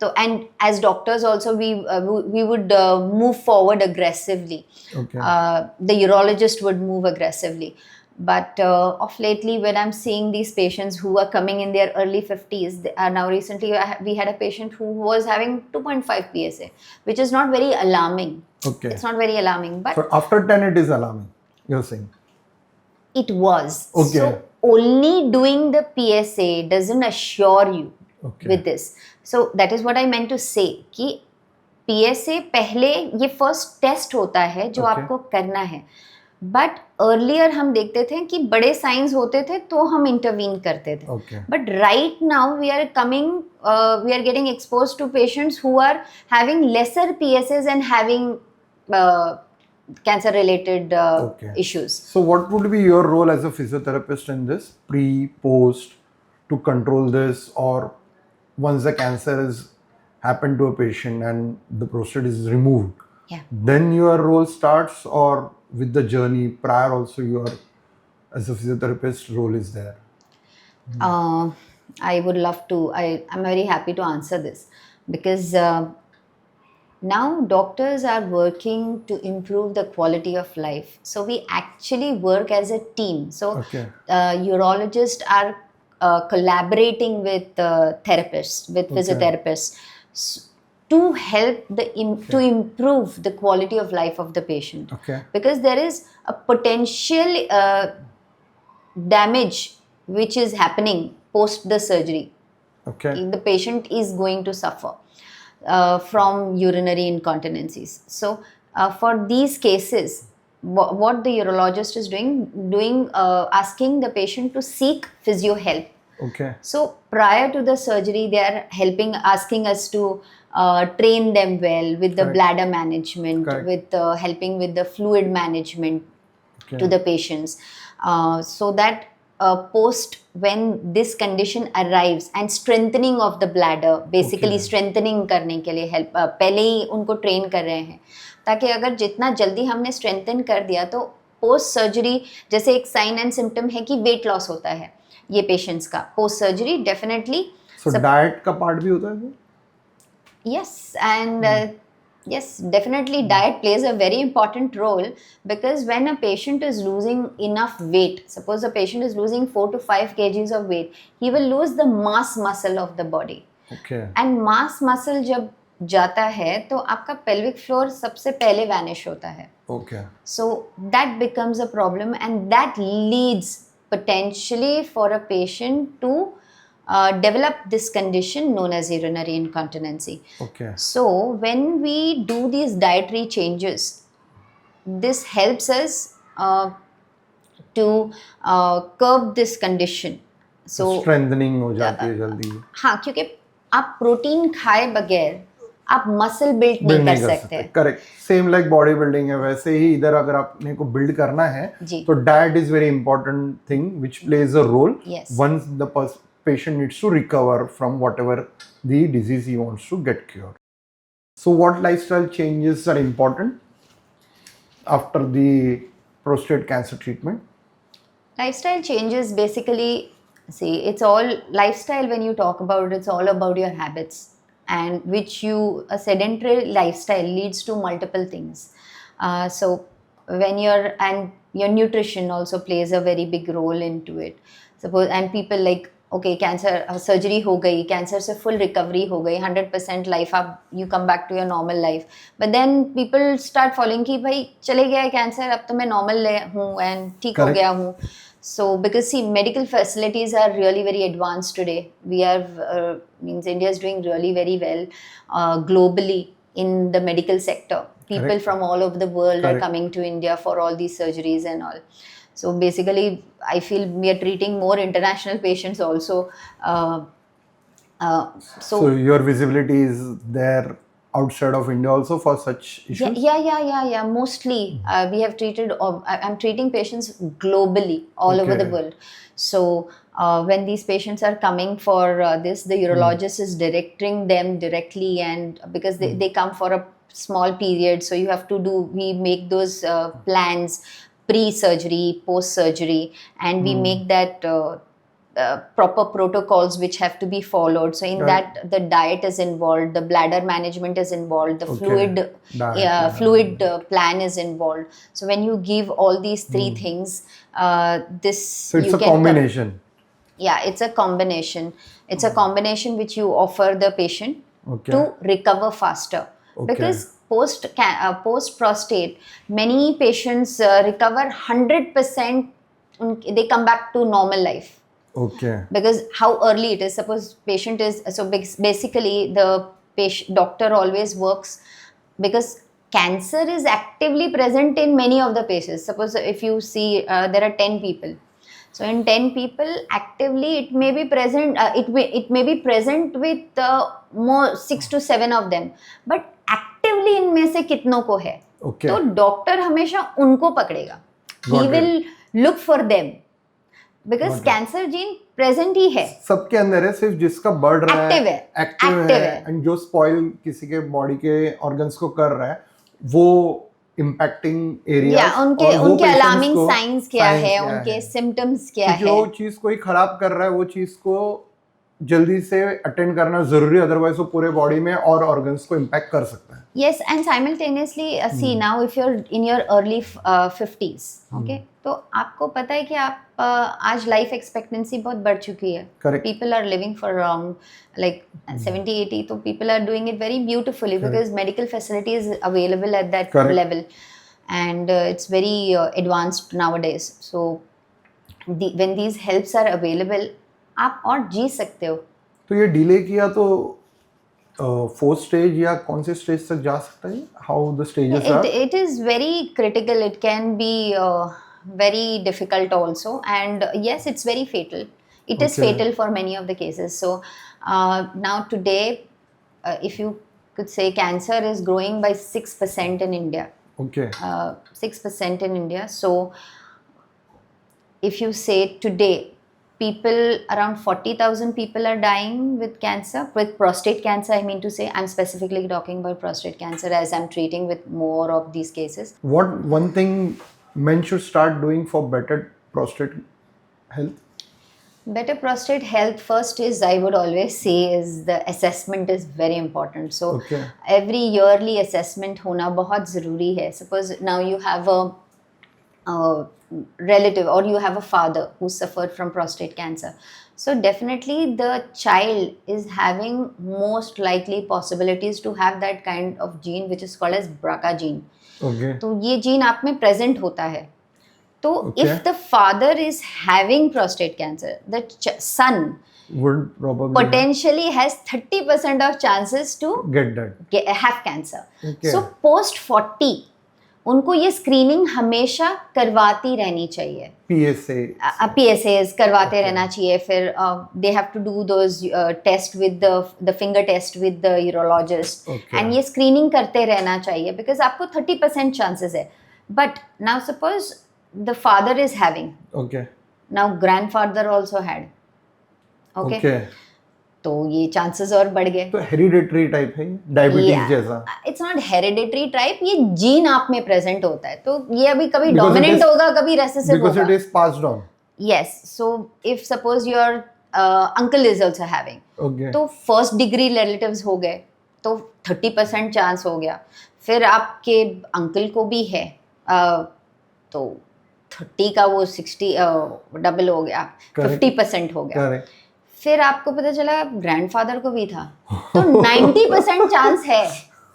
तो and as doctors also we would move forward aggressively. Okay. The urologist would move aggressively. But of lately, when I'm seeing these patients who are coming in their early 50s, now recently we had a patient who was having 2.5 PSA, which is not very alarming. Okay. It's not very alarming, but So after 10 it is alarming, you're saying? it was. Okay. So only doing the PSA doesn't assure you Okay. with this. So that is what I meant to say कि PSA पहले ये first test होता है जो Okay. आपको करना है. But earlier हम देखते थे कि बड़े साइंस होते थे तो हम इंटरवीन करते थे. Okay. But right now we are getting expose to patients who are having lesser PSAs and having cancer related Okay. issues. So what would be your role as a physiotherapist in this, pre, post, to control this, or once the cancer has happened to a patient and the prostate is removed, Yeah. then your role starts, or with the journey prior also your as a physiotherapist role is there? I would love to. I'm very happy to answer this because now doctors are working to improve the quality of life. So we actually work as a team. So Okay. urologists are collaborating with therapists, with Okay. physiotherapists to help to improve the quality of life of the patient. Okay. Because there is a potential damage which is happening post the surgery. Okay. The patient is going to suffer from urinary incontinencies. So for these cases, what the urologist is doing asking the patient to seek physio help. Okay. So prior to the surgery, they are asking us to train them well with the Correct. bladder management, Correct. with helping with the fluid management Okay. to the patients, so that post when this condition arrives and strengthening of the bladder, basically Okay. strengthening करने के लिए help पहले ही उनको train कर रहे हैं ताकि अगर जितना जल्दी हमने strengthen कर दिया तो पोस्ट सर्जरी जैसे एक साइन एंड सिम्टम है कि वेट लॉस होता है ये पेशेंट्स का post surgery definitely. So diet का part भी होता है? Yes, and yes, definitely diet plays a very important role because when a patient is losing enough weight, suppose a patient is losing 4 to 5 kgs of weight, he will lose the mass muscle of the body. Okay. And mass muscle जब जाता है तो आपका pelvic floor सबसे पहले vanish होता है. Okay. So that becomes a problem and that leads potentially for a patient to develop this condition known as urinary incontinency. Okay. So when we do these dietary changes, this helps us to curb this condition. So Strengthening हो जाती है जल्दी. हाँ, क्योंकि आप protein खाए बगैर आप मसल बिल्ड Build नहीं कर सकते. Correct. Same like body building है वैसे ही इधर अगर आपने को बिल्ड करना है जी. तो diet is very important thing which plays a role Yes. वंस द patient needs to recover from whatever the disease he wants to get cured. So what lifestyle changes are important after the prostate cancer treatment? Lifestyle changes basically, see, it's all lifestyle. When you talk about it, it's all about your habits, and a sedentary lifestyle leads to multiple things. So when and your nutrition also plays a very big role into it. Suppose, and people like, okay, cancer surgery हो गई, cancer से full recovery हो गई, 100% life, आप you come back to your normal life, but then people start following कि भाई चले गया है कैंसर, अब तो मैं नॉर्मल हूँ एंड ठीक हो गया हूँ. So because see, medical facilities are really very advanced today. We have means India is doing really very well globally in the medical sector. People Correct. from all over the world Correct. are coming to India for all these surgeries and all. So basically, I feel we are treating more international patients also. So your visibility is there outside of India also for such issues? Yeah. Mostly, we have treated. I'm treating patients globally all over the Okay. world. So when these patients are coming for this, the urologist is directing them directly, and because they come for a small period, so you have to we make those plans pre-surgery, post-surgery, and we make that proper protocols which have to be followed. So in Right. that, the diet is involved, the bladder management is involved, the Okay. fluid plan is involved. So when you give all these three things, this So it's you a can combination. yeah, it's a combination. It's a combination which you offer the patient Okay. to recover faster. Okay. Because post prostate, many patients recover 100%. They come back to normal life Okay. because how early it is. Suppose patient is basically the doctor always works because cancer is actively present in many of the patients. Suppose if you see there are 10 people. So in 10 people, actively it may be present, it may be present with more 6 to 7 of them, but actively इनमें से कितनों को है. Okay. तो doctor हमेशा उनको पकड़ेगा. He Got it. will look for them because Got it. Cancer gene present ही है. सबके अंदर है, सिर्फ जिसका बढ़ रहा Active है. एक्टिव Active है, है. एंड जो स्पॉइल किसी के बॉडी के ऑर्गन्स को कर रहा है वो इम्पैक्टिंग एरिया या उनके अलार्मिंग साइंस क्या है, उनके सिम्टम्स क्या है. जो चीज कोई खराब कर रहा है वो चीज को जल्दी से अटेंड करना जरूरी है, अदरवाइज वो पूरे बॉडी में और ऑर्गन्स को इम्पैक्ट कर सकता है. Yes, and simultaneously, see now if you're in your early 50s, okay, तो आपको पता है कि आप आज लाइफ एक्सपेक्टेंसी बहुत बढ़ चुकी है. Correct. People are living for around like 70-80, तो people are doing it very beautifully because medical facility is available at that Correct. level, and it's very advanced nowadays. So when these helps are available, आप और जी सकते हो. तो ये delay किया तो fourth stage या कौन से स्टेज तक जा सकता है? How the stages are? It is very critical. It can be very difficult also, and yes, it's very fatal. It is Okay. fatal for many of the cases. So now today, if you could say, cancer is growing by 6% in India. Okay. 6% in India. So if you say today, people around 40,000 people are dying with cancer, with prostate cancer. I mean to say, I'm specifically talking about prostate cancer as I'm treating with more of these cases. What one thing men should start doing for better prostate health? Better prostate health, first is, I would always say, is the assessment is very important. So Okay. every yearly assessment होना बहुत ज़रूरी है. Suppose now you have a relative or you have a father who suffered from prostate cancer. So definitely the child is having most likely possibilities to have that kind of gene which is called as BRCA gene. Okay. तो ये gene आप में present होता है. तो Okay. if the father is having prostate cancer, the son Would probably potentially has 30% of chances to get that. have cancer. Okay. So post 40 उनको ये screening हमेशा करवाती रहनी चाहिए. PSA. PSAs करवाते रहना चाहिए. फिर they have to do those test with the finger test with the urologist. Okay. And ये स्क्रीनिंग करते रहना चाहिए because आपको 30% chances है. But now suppose the father is having, Okay. now grandfather also had. Okay. Okay. तो ये chances और बढ़ गए. तो हेरिडिटरी टाइप है, डायबिटीज Yeah. जैसा. It's not hereditary type, ये जीन आप में प्रेजेंट होता है. तो ये अभी कभी Because it डोमिनेंट is- होगा, कभी रेसेसिव Because होगा. it is passed on. Yes, so if suppose your uncle is also having, Okay. तो फर्स्ट डिग्री रिलेटिव्स हो गए, तो 30% चांस हो गया. फिर आपके अंकल को भी है, तो 30 का वो 60 डबल हो गया, Correct. 50% हो गया. Correct. फिर आपको पता चला ग्रैंडफादर को भी था, तो 90% चांस है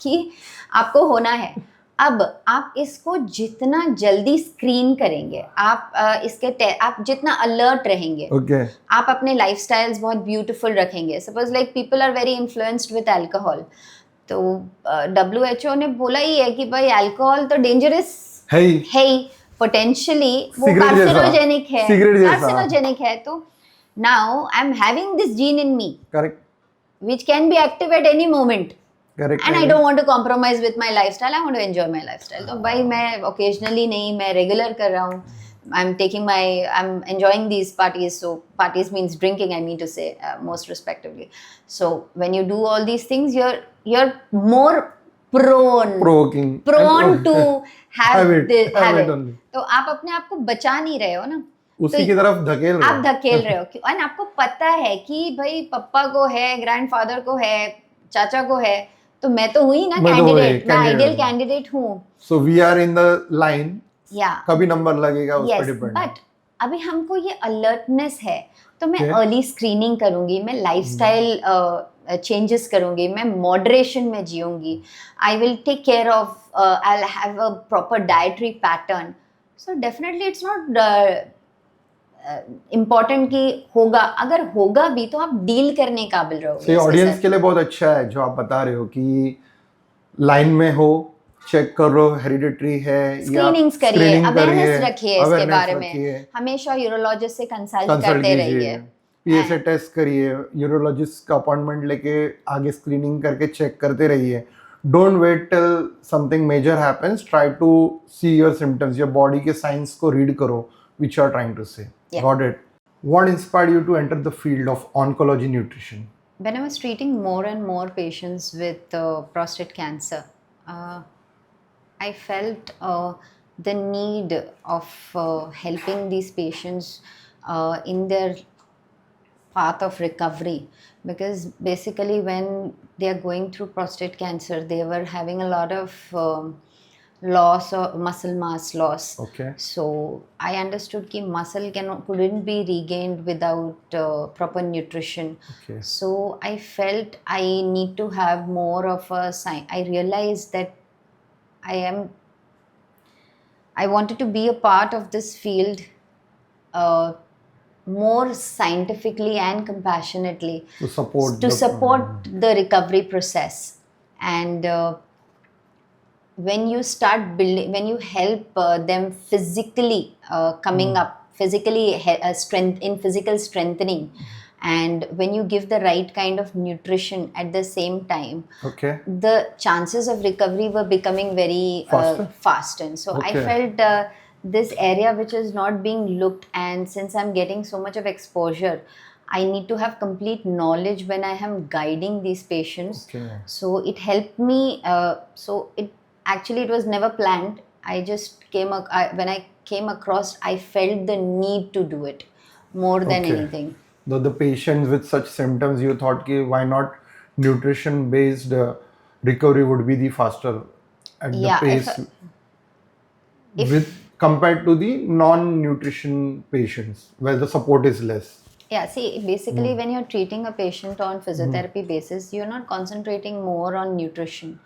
कि आपको होना है. अब आप इसको जितना जल्दी स्क्रीन करेंगे, आप आप जितना अलर्ट रहेंगे, Okay. आप अपने लाइफस्टाइल्स बहुत ब्यूटीफुल रखेंगे. Suppose like people are very influenced with alcohol, तो WHO ने बोला ही है कि भाई अल्कोहल तो डेंजरस है ही. है ही, पोटेंशियली वो Cigarette जैसा. कार्सिनोजेनिक है. Cigarette जैसा. कार्सिनोजेनिक है. तो now I am having this gene in me Correct. which can be active at any moment. Correct. And I don't want to compromise with my lifestyle. I want to enjoy my lifestyle. तो भाई मैं occasionally नहीं, मैं regular कर रहा हूँ. I'm enjoying these parties. So parties means drinking, I mean to say, most respectively. So when you do all these things, you're more Provoking. prone to have have it it. only. तो आप अपने आप को बचा नहीं रहे हो ना, उसी की तरफ धकेल रहे आप हो। धकेल रहे हो। और आपको पता है कि भाई पप्पा को है, ग्रैंडफादर को है, चाचा को है, तो मैं तो हुई ना कैंडिडेट, मैं आइडियल कैंडिडेट हूँ। So we are in the line, या कभी नंबर लगेगा उस पर यस, डिपेंड। बट अभी हमको ये अलर्टनेस है, तो मैं Okay. अर्ली स्क्रीनिंग करूंगी, मैं लाइफस्टाइल चेंजेस करूंगी, मैं मॉडरेशन में जीऊंगी, I will take care of, I will have a proper dietary pattern. So definitely it's not important कि होगा, अगर होगा भी तो आप डील करने काबिल रहोगे। ऑडियंस के लिए बहुत अच्छा है जो आप बता रहे हो कि लाइन में हो, चेक कर लो हेरिडिटरी है, स्क्रीनिंग्स करिए, अवेयरनेस रखिए इसके बारे में, हमेशा यूरोलॉजिस्ट से कंसल्ट करते रहिए, पीएसए टेस्ट करिए, यूरोलॉजिस्ट का अपॉइंटमेंट लेके आगे स्क्रीनिंग करके चेक करते रहिए। Don't wait till something major happens, try to see your symptoms, your body के साइंस को रीड करो which you are trying to say. Yeah. Got it. What inspired you to enter the field of oncology nutrition? When I was treating more and more patients with prostate cancer, I felt the need of helping these patients in their path of recovery, because basically when they are going through prostate cancer, they were having a lot of loss or muscle mass loss. Okay. So I understood कि muscle couldn't be regained without proper nutrition. Okay. So I felt I need to have more of a sign. I realized that I wanted to be a part of this field more scientifically and compassionately To support the recovery process. And when you start building, when you help them physically coming up, physically physical strengthening, and when you give the right kind of nutrition at the same time, okay, the chances of recovery were becoming very fast. And so I felt this area which is not being looked, and since I'm getting so much of exposure, I need to have complete knowledge when I am guiding these patients. Okay. So it helped me. Actually, it was never planned. I just when I came across, I felt the need to do it more than anything. Though the patients with such symptoms, you thought, why not nutrition-based recovery would be the faster at the pace compared to the non-nutrition patients where the support is less. Yeah, see, basically when you're treating a patient on physiotherapy basis, you're not concentrating more on nutrition.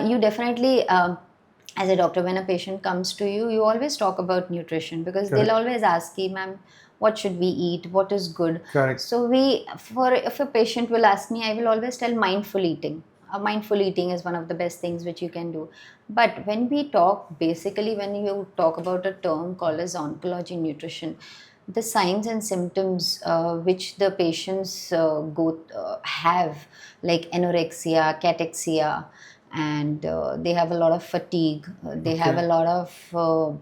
You definitely, as a doctor, when a patient comes to you, you always talk about nutrition, because Correct. they'll always ask you, ma'am, what should we eat? What is good? Correct. So if a patient will ask me, I will always tell mindful eating. Mindful eating is one of the best things which you can do. But when we talk, basically when you talk about a term called as oncology nutrition, the signs and symptoms which the patients have, like anorexia, cachexia, and they have a lot of fatigue, they have a lot of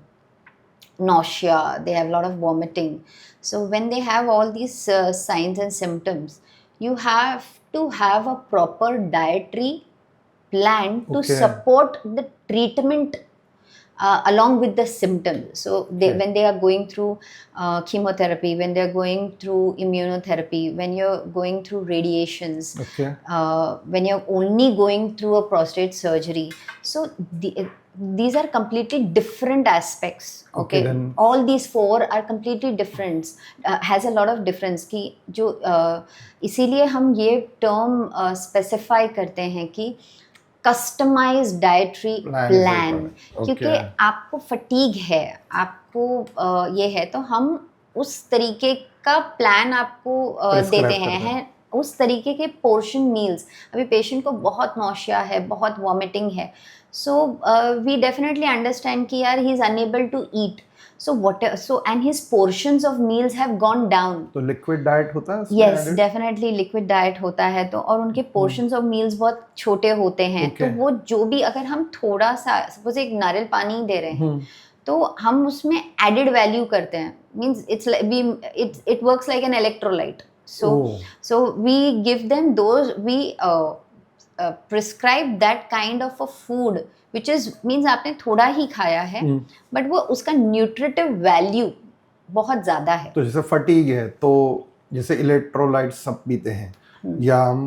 nausea, they have a lot of vomiting. So when they have all these signs and symptoms, you have to have a proper dietary plan to support the treatment along with the symptoms. So when they are going through chemotherapy, when they are going through immunotherapy, when you're going through radiations, when you're only going through a prostate surgery, so these are completely different aspects. Okay, then all these four are completely different, has a lot of difference कि जो इसीलिए हम ये term specify करते हैं कि customised dietary plan, क्योंकि आपको फटीग है, आपको ये है, तो हम उस तरीके का प्लान आपको देते हैं उस तरीके के पोर्शन मील्स. अभी पेशेंट को बहुत नौशिया है, बहुत वॉमिटिंग है, सो वी डेफिनेटली अंडरस्टैंड कि यार he is unable to eat, so and his portions of meals have gone down. तो लिक्विड डाइट होता है? Yes, definitely लिक्विड डाइट होता है. तो और उनके portions of meals बहुत छोटे होते हैं. तो वो जो भी, अगर हम थोड़ा सा सपोज एक नारियल पानी दे रहे हैं, तो हम उसमें एडेड वैल्यू करते हैं, means it works like an electrolyte. So we give them those, we prescribe that kind of a food which is means आपने थोड़ा ही खाया है बट वो उसका न्यूट्रिटिव वैल्यू बहुत ज़्यादा है. तो जैसे फटीग है तो जैसे इलेक्ट्रोलाइट्स सब पीते हैं या हम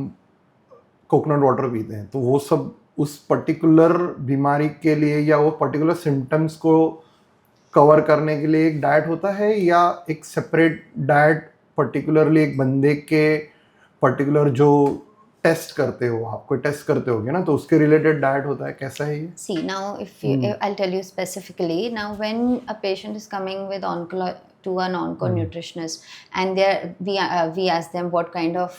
कोकोनट वाटर पीते हैं, तो वो सब उस पर्टिकुलर बीमारी के लिए या वो पर्टिकुलर सिम्टम्स को कवर करने के लिए एक डाइट होता है, या एक सेपरेट डाइट पर्टिकुलरली एक बंदे के पर्टिकुलर जो टेस्ट करते हो, आप कोई टेस्ट करते होगे ना, तो उसके रिलेटेड डाइट होता है, कैसा है ये? See now, I'll tell you specifically. Now when a patient is coming with to an onco nutritionist, and we ask them what kind of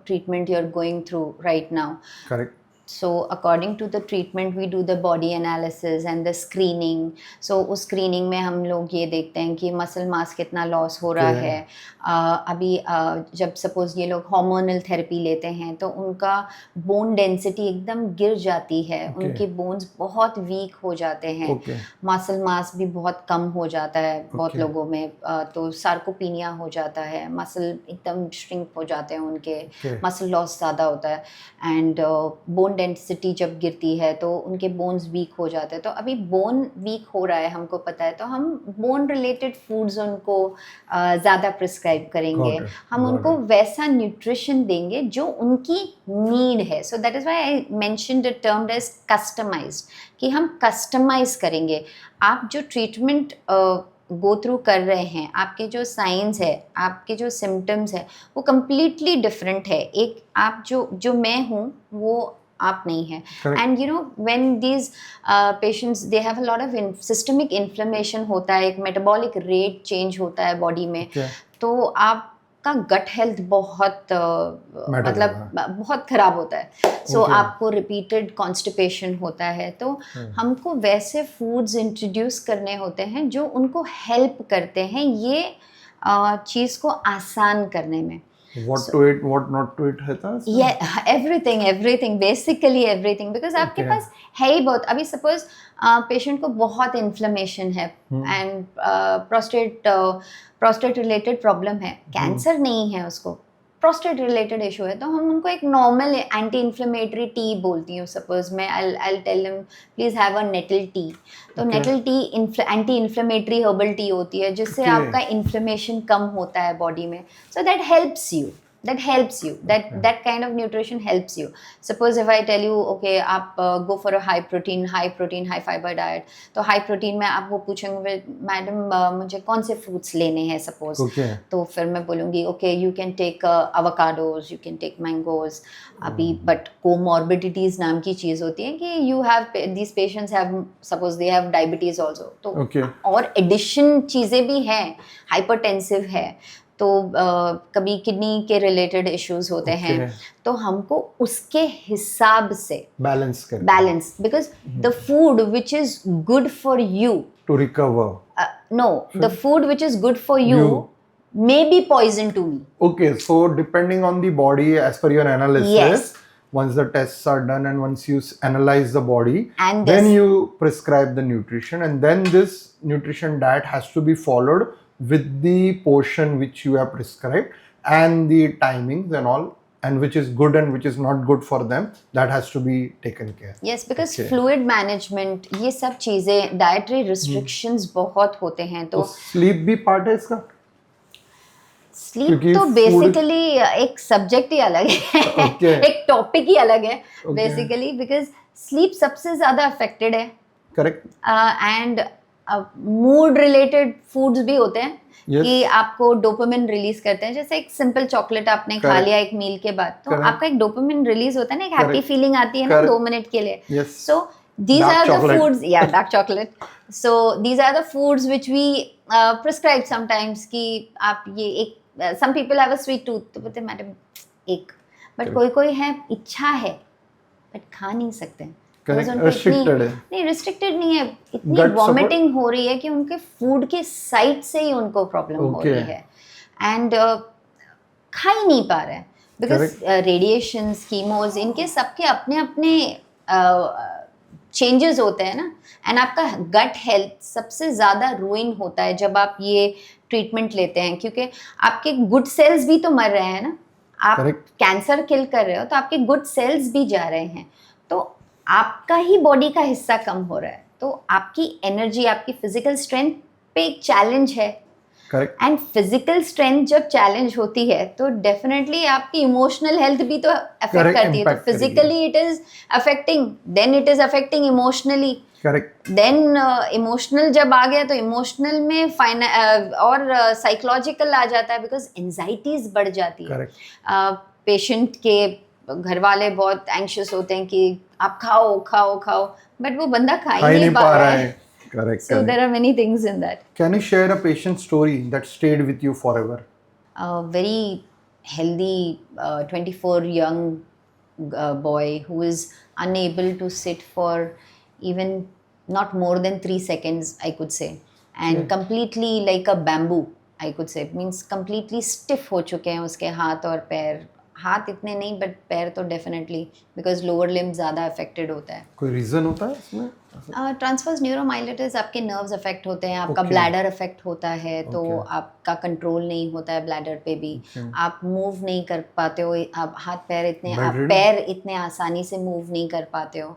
treatment you're going through right now. Correct. So according to the treatment we do the body analysis and the screening. So उस screening में हम लोग ये देखते हैं कि muscle mass कितना loss हो रहा है. अभी जब suppose ये लोग hormonal therapy लेते हैं तो उनका bone density एकदम गिर जाती है, उनके bones बहुत weak हो जाते हैं, muscle mass भी बहुत कम हो जाता है बहुत लोगों में, तो sarcopenia हो जाता है, muscle एकदम shrink हो जाते हैं उनके, muscle loss ज़्यादा होता है, and bone डेंसिटी जब गिरती है तो उनके बोन्स वीक हो जाते हैं. तो अभी बोन वीक हो रहा है हमको पता है, तो हम बोन रिलेटेड फूड्स उनको ज़्यादा प्रिस्क्राइब करेंगे. हम उनको वैसा न्यूट्रिशन देंगे जो उनकी नीड है. So that is why I mentioned the term as customized, कि हम कस्टमाइज करेंगे. आप जो ट्रीटमेंट गो थ्रू कर रहे हैं, आपके जो साइंस है, आपके जो सिम्टम्स है, वो कम्प्लीटली डिफरेंट है. एक आप जो मैं हूँ वो आप नहीं है. And you know when these patients they have a lot of systemic inflammation होता है, एक मेटाबॉलिक रेट चेंज होता है बॉडी में, तो आपका गट हेल्थ बहुत मतलब बहुत ख़राब होता है. सो आपको रिपीटेड कॉन्स्टिपेशन होता है. तो हमको वैसे फूड्स इंट्रोड्यूस करने होते हैं जो उनको हेल्प करते हैं ये चीज़ को आसान करने में. What to eat, what not to eat है था? Yeah, everything, basically everything, because आपके पास है ही बहुत. अभी suppose पेशेंट को बहुत इन्फ्लेमेशन है एंड प्रोस्टेट रिलेटेड प्रॉब्लम है, कैंसर नहीं है उसको, प्रोस्टेट रिलेटेड इशू है, तो हम उनको एक नॉर्मल एंटी इन्फ्लेमेटरी टी बोलती हूँ. सपोज मैं I tell them please have a nettle tea. तो nettle tea anti inflammatory herbal tea होती है जिससे आपका इन्फ्लेमेशन कम होता है बॉडी में. So that helps you, that kind of nutrition helps you. Suppose if I tell you okay आप go for a high protein high fiber diet, तो high protein में आप वो पूछेंगे मैडम मुझे कौन से fruits लेने हैं suppose, तो फिर मैं बोलूँगी okay you can take avocados, you can take mangoes. अभी but comorbidities नाम की चीज़ होती है कि you have these patients have suppose they have diabetes also, तो और addition चीज़ें भी हैं, hypertensive है, तो कभी किडनी के रिलेटेड इश्यूज होते हैं, तो हमको उसके हिसाब से balance because the food which is good for you to recover, no the food which is good for you may be poison to me. Okay, so depending on the body as per your analysis, once the tests are done and once you analyze the body, and then you prescribe the nutrition, and then this nutrition diet has to be followed with the portion which you have prescribed and the timings and all, and which is good and which is not good for them, that has to be taken care. Yes, because fluid management, ये सब चीजें, dietary restrictions बहुत होते हैं. तो sleep भी part है इसका? स्लीप तो बेसिकली एक सब्जेक्ट ही अलग है, एक टॉपिक ही अलग है बेसिकली, बिकॉज स्लीप सबसे ज्यादा अफेक्टेड है. Correct. And mood related foods भी होते हैं कि आपको डोपामिन रिलीज करते हैं. जैसे एक सिंपल चॉकलेट आपने खा लिया एक मील के बाद, तो आपका एक डोपामिन रिलीज होता है ना, एक हैप्पी फीलिंग आती है ना 2 मिनट के लिए. सो these are the foods, dark chocolate. So these are the foods which we prescribe sometimes कि आप ये एक some people have a sweet tooth, तो बोलते मैडम एक, बट कोई है इच्छा है बट खा नहीं सकते. नहीं, रिस्ट्रिक्टेड नहीं है, इतनी वॉमिटिंग हो रही है कि उनके फूड के साइड से ही उनको प्रॉब्लम हो रही है एंड खा ही नहीं पा रहे हैं बिकॉज रेडिएशन, कीमोज, इनके सबके अपने अपने चेंजेस होते हैं ना, एंड आपका गट हेल्थ सबसे ज़्यादा रुइन होता है जब आप ये ट्रीटमेंट लेते हैं, क्योंकि आपके गुड सेल्स भी तो मर रहे हैं ना, आप Correct. कैंसर किल कर रहे हो तो आपके गुड सेल्स भी जा रहे हैं, तो आपका ही बॉडी का हिस्सा कम हो रहा है, तो आपकी एनर्जी, आपकी फिजिकल स्ट्रेंथ पे एक चैलेंज है। करेक्ट, एंड फिजिकल स्ट्रेंथ जब चैलेंज होती है तो डेफिनेटली आपकी इमोशनल हेल्थ भी तो अफेक्ट Correct, करती है, तो impact करेगी। Physically it is affecting, then it is affecting emotionally, correct, then emotional जब आ गया तो इमोशनल में और साइकोलॉजिकल आ जाता है, बिकॉज एंजाइटीज बढ़ जाती है। करेक्ट, पेशेंट के घर वाले बहुत एंशियस होते हैं कि आप खाओ खाओ खाओ, बट वो बंदा खा ही नहीं पा रहा है। Correct, So there are many things in that. Can you share a patient story that stayed with you forever? A very healthy 24 young boy who is unable to sit for even not more than 3 seconds, I could say, and completely like a bamboo, I could say, means completely stiff हो चुके हैं उसके हाथ और पैर, हाथ इतने नहीं बट पैर तो डेफिनेटली, बिकॉज लोअर लिम्ब ज़्यादा अफेक्टेड होता है। कोई रीजन होता है इसमें? ट्रांसवर्स न्यूरोमाइलिटिस, आपके नर्व्स अफेक्ट होते हैं, आपका Okay. ब्लैडर अफेक्ट होता है, तो Okay. आपका कंट्रोल नहीं होता है ब्लैडर पे भी, Okay. आप मूव नहीं कर पाते हो, आप हाथ पैर इतने, आप Bedridden? पैर इतने आसानी से मूव नहीं कर पाते हो,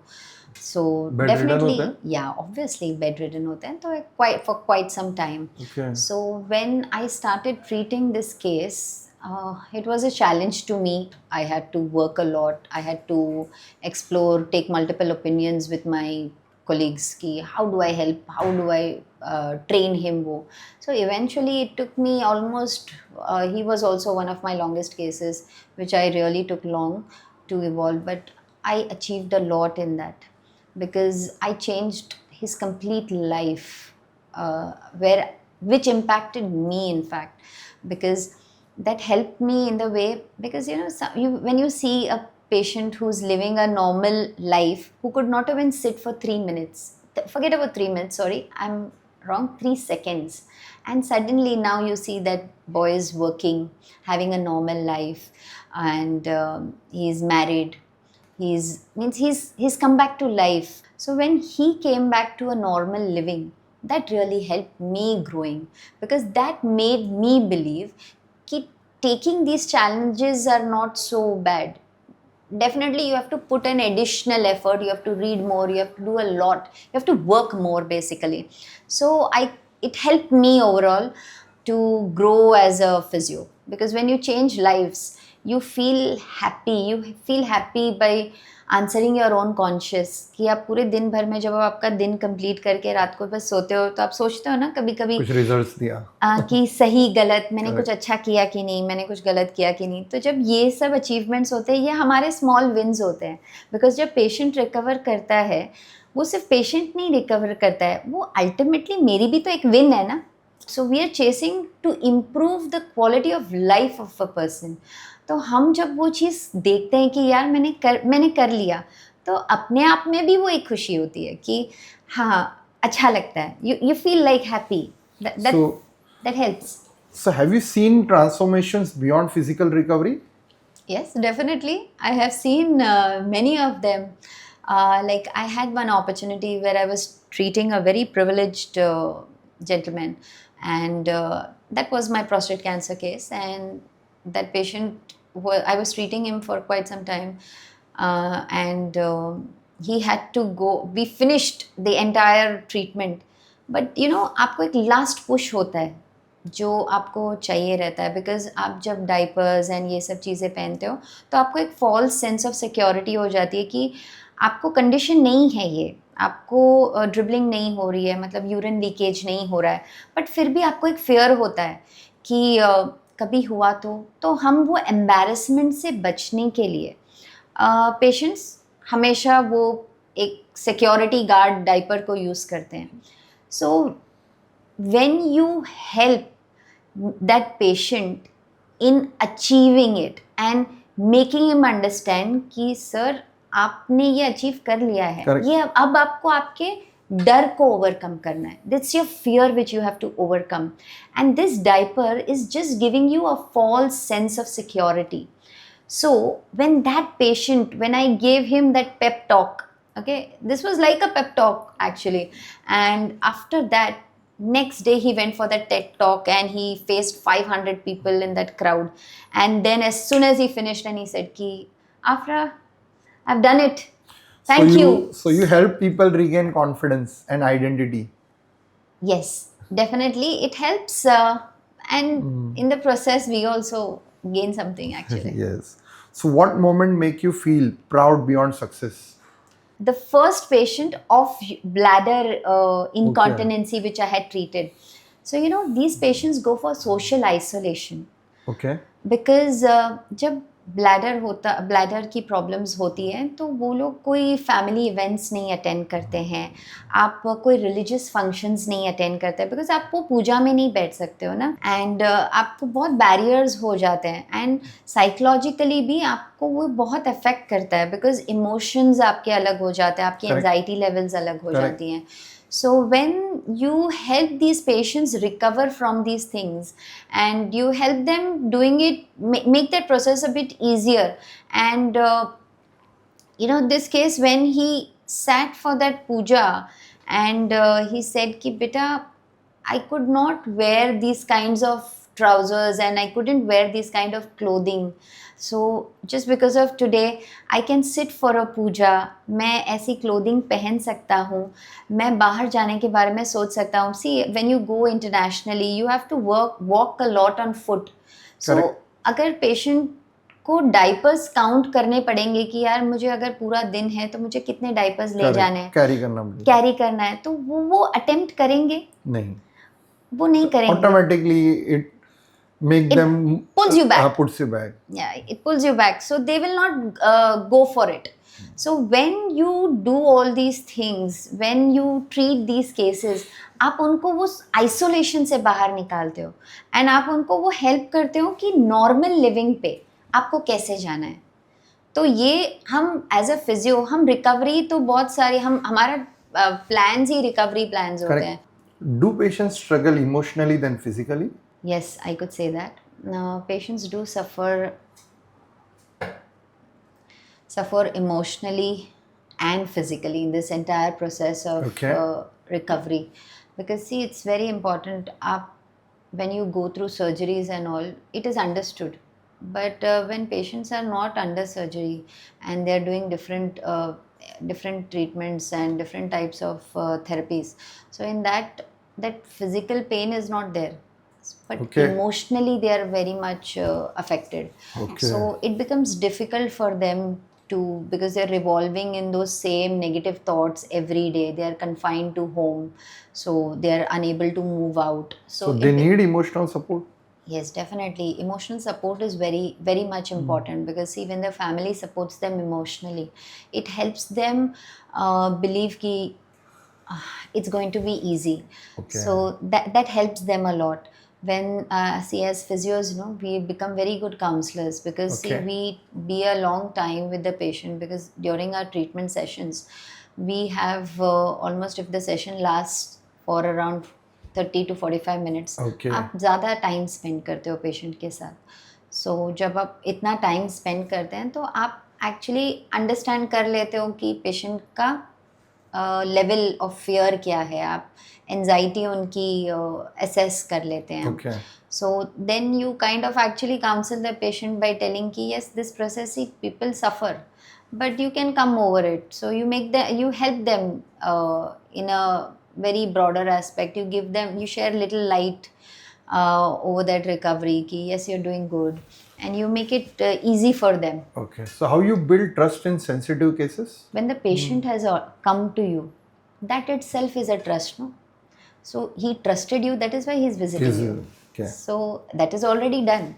सो Bedridden डेफिनेटली होते हैं? या ऑब्वियसली बेड रिडन होते हैं, तो for quite some time. Okay. So when I started treating this case, it was a challenge to me. I had to work a lot. I had to explore, take multiple opinions with my colleagues. Ki how do I help? How do I train him? Wo. So eventually, it took me almost. He was also one of my longest cases, which I really took long to evolve. But I achieved a lot in that because I changed his complete life, which impacted me, in fact, because that helped me in the way, because when you see a patient who's living a normal life, who could not even sit for 3 minutes, forget about 3 minutes, sorry, I'm wrong, 3 seconds, and suddenly now you see that boy is working, having a normal life, and he's married, he's come back to life. So when he came back to a normal living, that really helped me growing, because that made me believe that taking these challenges are not so bad. Definitely you have to put an additional effort, you have to read more, you have to do a lot, you have to work more basically. So it helped me overall to grow as a physio, because when you change lives, you feel happy by answering your own conscious, कि आप पूरे दिन भर में जब आप आपका दिन कंप्लीट करके रात को बस सोते हो, तो आप सोचते हो ना कभी कभी कुछ रिजल्ट्स दिया कि सही गलत, मैंने कुछ अच्छा किया कि नहीं, मैंने कुछ गलत किया कि नहीं। तो जब ये सब अचीवमेंट्स होते हैं, ये हमारे स्मॉल विन्स होते हैं, बिकॉज जब पेशेंट रिकवर करता है, वो सिर्फ पेशेंट नहीं रिकवर करता है, वो अल्टीमेटली मेरी भी तो एक विन है ना। So we are chasing to improve the quality of life of a person. तो हम जब वो चीज़ देखते हैं कि यार मैंने कर लिया, तो अपने आप में भी वो एक खुशी होती है कि हाँ अच्छा लगता है, you feel like happy, that helps. So have you seen transformations beyond physical recovery? Yes, definitely. I have seen many of them. Like I had one opportunity where I was treating a very privileged gentleman, and that was my prostate cancer case, and that patient, I was treating him for quite some time, and he had to go. We finished the entire treatment, but आपको एक last push होता है जो आपको चाहिए रहता है, because आप जब डाइपर्स एंड ये सब चीज़ें पहनते हो तो आपको एक फॉल्स सेंस ऑफ सिक्योरिटी हो जाती है कि आपको कंडीशन नहीं है, ये आपको ड्रिबलिंग नहीं हो रही है, मतलब यूरिन लीकेज नहीं हो रहा है, बट फिर भी आपको एक फेयर होता है कि कभी हुआ तो हम वो एम्बैरेसमेंट से बचने के लिए पेशेंट्स हमेशा वो एक सिक्योरिटी गार्ड डाइपर को यूज़ करते हैं। सो when you help that patient in achieving it and making him understand कि सर आपने ये अचीव कर लिया है, Correct. ये अब आपको आपके डर को ओवरकम करना है, that's your fear which you have to overcome, and this diaper is just giving you a false sense of security. So when that patient, when I gave him that pep talk Okay, this was like a pep talk actually. And after that, next day he went for that TED talk and he faced 500 people in that crowd. And then as soon as he finished, and he said ki, after I've done it, thank you. So you help people regain confidence and identity. Yes, definitely it helps, and in the process we also gain something actually. Yes. So what moment make you feel proud beyond success? The first patient of bladder incontinency which I had treated. So you know, these patients go for social isolation Okay. Because जब bladder की problems होती हैं तो वो लोग कोई family events नहीं attend करते हैं, आप कोई रिलीजियस फंक्शंस नहीं अटेंड करते बिकॉज आप वो पूजा में नहीं बैठ सकते हो ना, एंड आपको बहुत बैरियर्स हो जाते हैं, एंड साइकोलॉजिकली भी आपको वो बहुत अफेक्ट करता है बिकॉज इमोशंस आपके अलग हो जाते हैं, आपकी Correct. एंजाइटी लेवल्स अलग हो Correct. जाती हैं. So when you help these patients recover from these things and you help them doing it, make that process a bit easier. And you know, this case when he sat for that puja and he said ki beta, I could not wear these kinds of trousers and I couldn't wear this kind of clothing. So just because of today I can sit for a puja, मैं ऐसी clothing पहन सकता हूँ, मैं बाहर जाने के बारे में सोच सकता हूँ. See, when you go internationally you have to walk a lot on foot. So Correct. अगर patient को डाइपर्स काउंट करने पड़ेंगे कि यार मुझे अगर पूरा दिन है तो मुझे कितने डाइपर्स ले जाने हैं, कैरी करना है, तो वो अटेम्प्ट करेंगे नहीं, वो नहीं करेंगे. Automatically it make It them pulls you back. puts you back. Yeah, it pulls you back, so they will not go for it. So when you do all these things, when you treat these cases, आप उनको वो isolation से बाहर निकालते हो and आप उनको वो हेल्प करते हो कि नॉर्मल लिविंग पे आपको कैसे जाना है. तो ये हम एज अ फिजियो, हम रिकवरी तो बहुत सारी, हमारा प्लान्स ही रिकवरी प्लान्स होते हैं. Do patients struggle emotionally than physically? Yes, I could say that. Patients do suffer emotionally and physically in this entire process of Okay. recovery. Because see, it's very important. When you go through surgeries and all, it is understood. But when patients are not under surgery and they are doing different treatments and different types of therapies, so in that physical pain is not there. But Okay. emotionally they are very much affected. Okay. So it becomes difficult for them to, because they're revolving in those same negative thoughts every day, they are confined to home, so they are unable to move out. So they need emotional support. Yes, definitely. Emotional support is very, very much important because see, when the family supports them emotionally, it helps them believe ki it's going to be easy. Okay. So that helps them a lot. When see, as physios, you know, we become very good counselors because see, Okay. we be a long time with the patient, because during our treatment sessions we have almost, if the session lasts for around 30 to 45 minutes, Okay. आप ज़्यादा time spend करते हो patient के साथ. सो जब आप इतना time spend करते हैं तो आप एक्चुअली अंडरस्टैंड कर लेते हो कि पेशेंट का लेवल ऑफ फियर क्या है, आप एंजाइटी उनकी असेस कर लेते हैं. Okay. So then you kind of actually counsel the patient by telling ki yes, this process, see, people suffer, but you can come over it. So you help them in a very broader aspect. You give them, you share little light over that recovery ki yes, you're doing good, and you make it easy for them. Okay. So how you build trust in sensitive cases? When the patient has come to you, that itself is a trust, no? So he trusted you, that is why he's visiting you. Okay. So that is already done.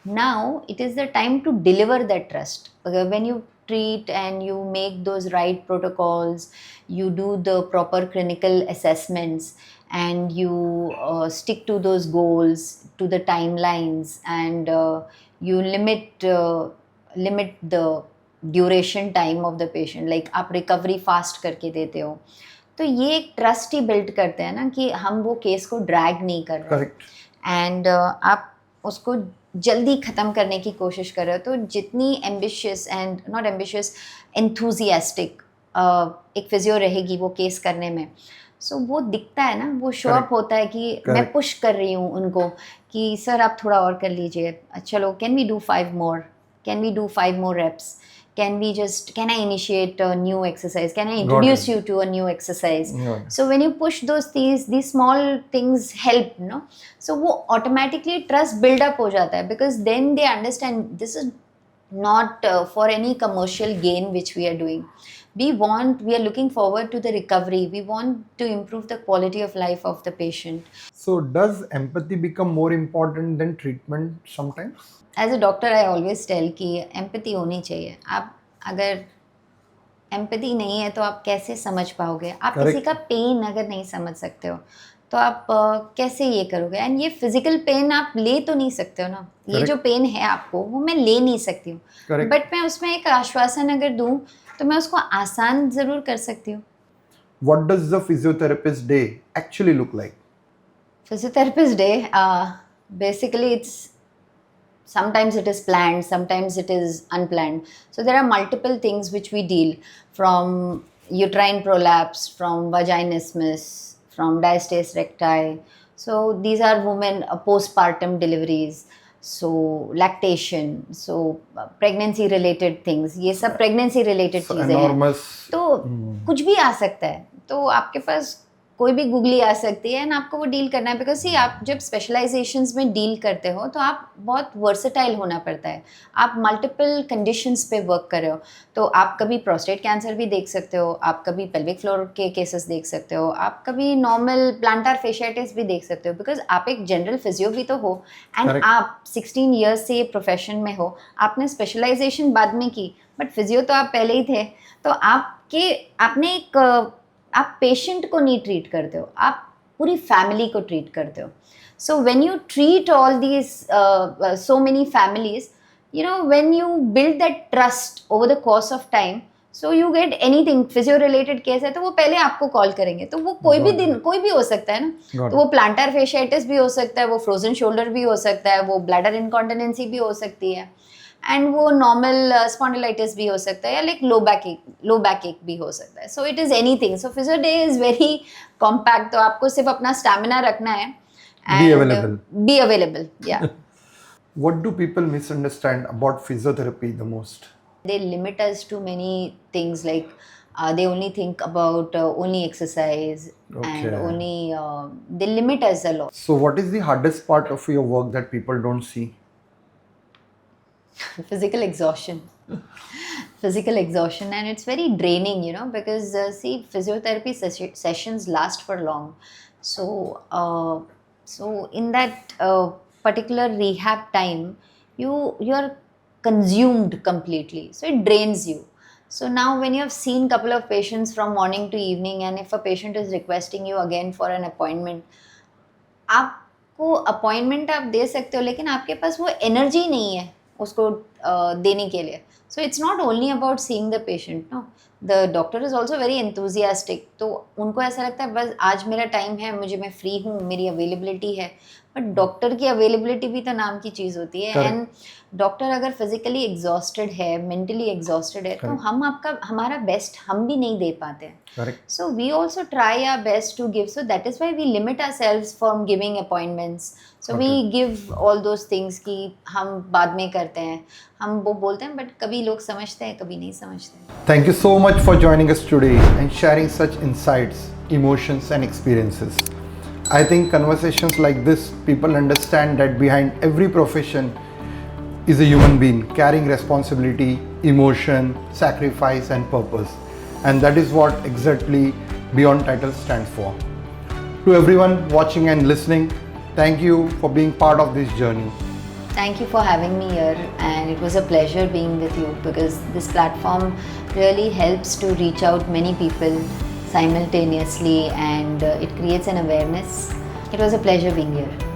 Now it is the time to deliver that trust. When you treat and you make those right protocols, you do the proper clinical assessments, and you stick to those goals, to the timelines, and you limit the duration time of the patient, like आप recovery fast करके देते हो, तो ये एक trust ही build करते हैं ना कि हम वो केस को ड्रैग नहीं कर रहे. Correct. एंड आप उसको जल्दी ख़त्म करने की कोशिश कर रहे हो. तो जितनी ambitious and not ambitious, enthusiastic एक फिजियो रहेगी वो केस करने में, सो वो दिखता है ना, वो शो Correct. अप होता है कि मैं Correct. पुश कर रही हूँ उनको कि सर आप थोड़ा और कर लीजिए, चलो can we do 5 more, can we do 5 more reps, can I initiate a new exercise, can I introduce you to a new exercise. Yeah. So when you push these small things help, no, so वो automatically trust build up हो जाता है, because then they understand this is not for any commercial gain which we are doing. We are looking forward to the recovery, we want to improve the quality of life of the patient. So does empathy become more important than treatment sometimes? As a doctor I always tell कि empathy होनी चाहिए. आप अगर empathy नहीं है तो आप कैसे समझ पाओगे, आप Correct. किसी का पेन अगर नहीं समझ सकते हो तो आप कैसे ये करोगे. एंड ये फिजिकल पेन आप ले तो नहीं सकते हो ना, ये Correct. जो पेन है आपको वो मैं ले नहीं सकती हूँ, Correct. बट मैं उसमें एक आश्वासन अगर दूँ तो मैं उसको आसान ज़रूर कर सकती हूँ. What does the physiotherapist day actually look like? Physiotherapist day, basically it's sometimes it is planned, sometimes it is unplanned. So there are multiple things which we deal, from uterine prolapse, from vaginismus, from diastase recti. So these are women postpartum deliveries, so lactation, so pregnancy related things. ये सब pregnancy related So चीज़ें हैं. enormous. तो कुछ भी आ सकता है, तो आपके पास कोई भी गूगली आ सकती है एंड आपको वो डील करना है. बिकॉज सी आप जब स्पेशलाइजेशंस में डील करते हो तो आप बहुत वर्सेटाइल होना पड़ता है. आप मल्टीपल कंडीशंस पे वर्क कर रहे हो, तो आप कभी प्रोस्टेट कैंसर भी देख सकते हो, आप कभी पेल्विक फ्लोर के केसेस देख सकते हो, आप कभी नॉर्मल प्लांटार फेशियाइटिस भी देख सकते हो, बिकॉज आप एक जनरल फिजियो भी तो हो. And Correct. आप 16 ईयर्स से ये प्रोफेशन में हो, आपने स्पेशलाइजेशन बाद में की बट फिजियो तो आप पहले ही थे. तो आपने एक आप पेशेंट को नहीं ट्रीट करते हो, आप पूरी फैमिली को ट्रीट करते हो. सो when you treat all these so many families, you know, when you build that trust over the course of time, so you get anything. Physio related case है तो वो पहले आपको कॉल करेंगे, तो वो कोई भी दिन कोई भी हो सकता है ना. Got तो वो प्लांटार फेशियाइटिस भी हो सकता है, वो फ्रोजन शोल्डर भी हो सकता है, वो ब्लैडर इनकॉन्टिनेंसी भी हो सकती है, एंड वो नॉर्मल स्पॉन्डिलाइटिस भी हो सकता है, या लाइक लो बैक एक भी हो सकता है. So it is anything. So physio day is very compact. तो आपको सिर्फ अपना स्टैमिना रखना है available. Be available. या What do people misunderstand about physiotherapy the most? they limit us to many things, like they only think about only exercise, and Okay. only they limit us a lot. So what is the hardest part of your work that people don't see? Physical exhaustion. Physical exhaustion, and it's very draining, you know, because see, physiotherapy sessions last for long. So in that particular rehab time, you're consumed completely, so it drains you. So now when you have seen couple of patients from morning to evening, and if a patient is requesting you again for an appointment, आपको appointment आप दे सकते हो, लेकिन आपके पास वो energy नहीं है उसको देने के लिए. So it's not only about seeing the patient, no, the doctor is also very enthusiastic. तो उनको ऐसा लगता है बस आज मेरा टाइम है, मैं फ्री हूँ, मेरी अवेलेबिलिटी है. बट डॉक्टर की अवेलेबिलिटी भी तो नाम की चीज़ होती है. एंड डॉक्टर अगर फिजिकली एग्जॉस्टेड है, मेंटली एग्जॉस्टेड है, तो हमारा बेस्ट हम भी नहीं दे पाते हैं. Correct. So we also try our best to give. So that is why we limit ourselves from giving appointments. So we give all those things कि हम बाद में करते हैं, हम वो बोलते हैं, but कभी लोग समझते हैं, कभी नहीं समझते. Thank you so much for joining us today and sharing such insights, emotions, and experiences. I think conversations like this, people understand that behind every profession is a human being carrying responsibility, emotion, sacrifice, and purpose. And that is what exactly Beyond Title stands for. To everyone watching and listening, thank you for being part of this journey. Thank you for having me here, and it was a pleasure being with you, because this platform really helps to reach out many people simultaneously, and it creates an awareness. It was a pleasure being here.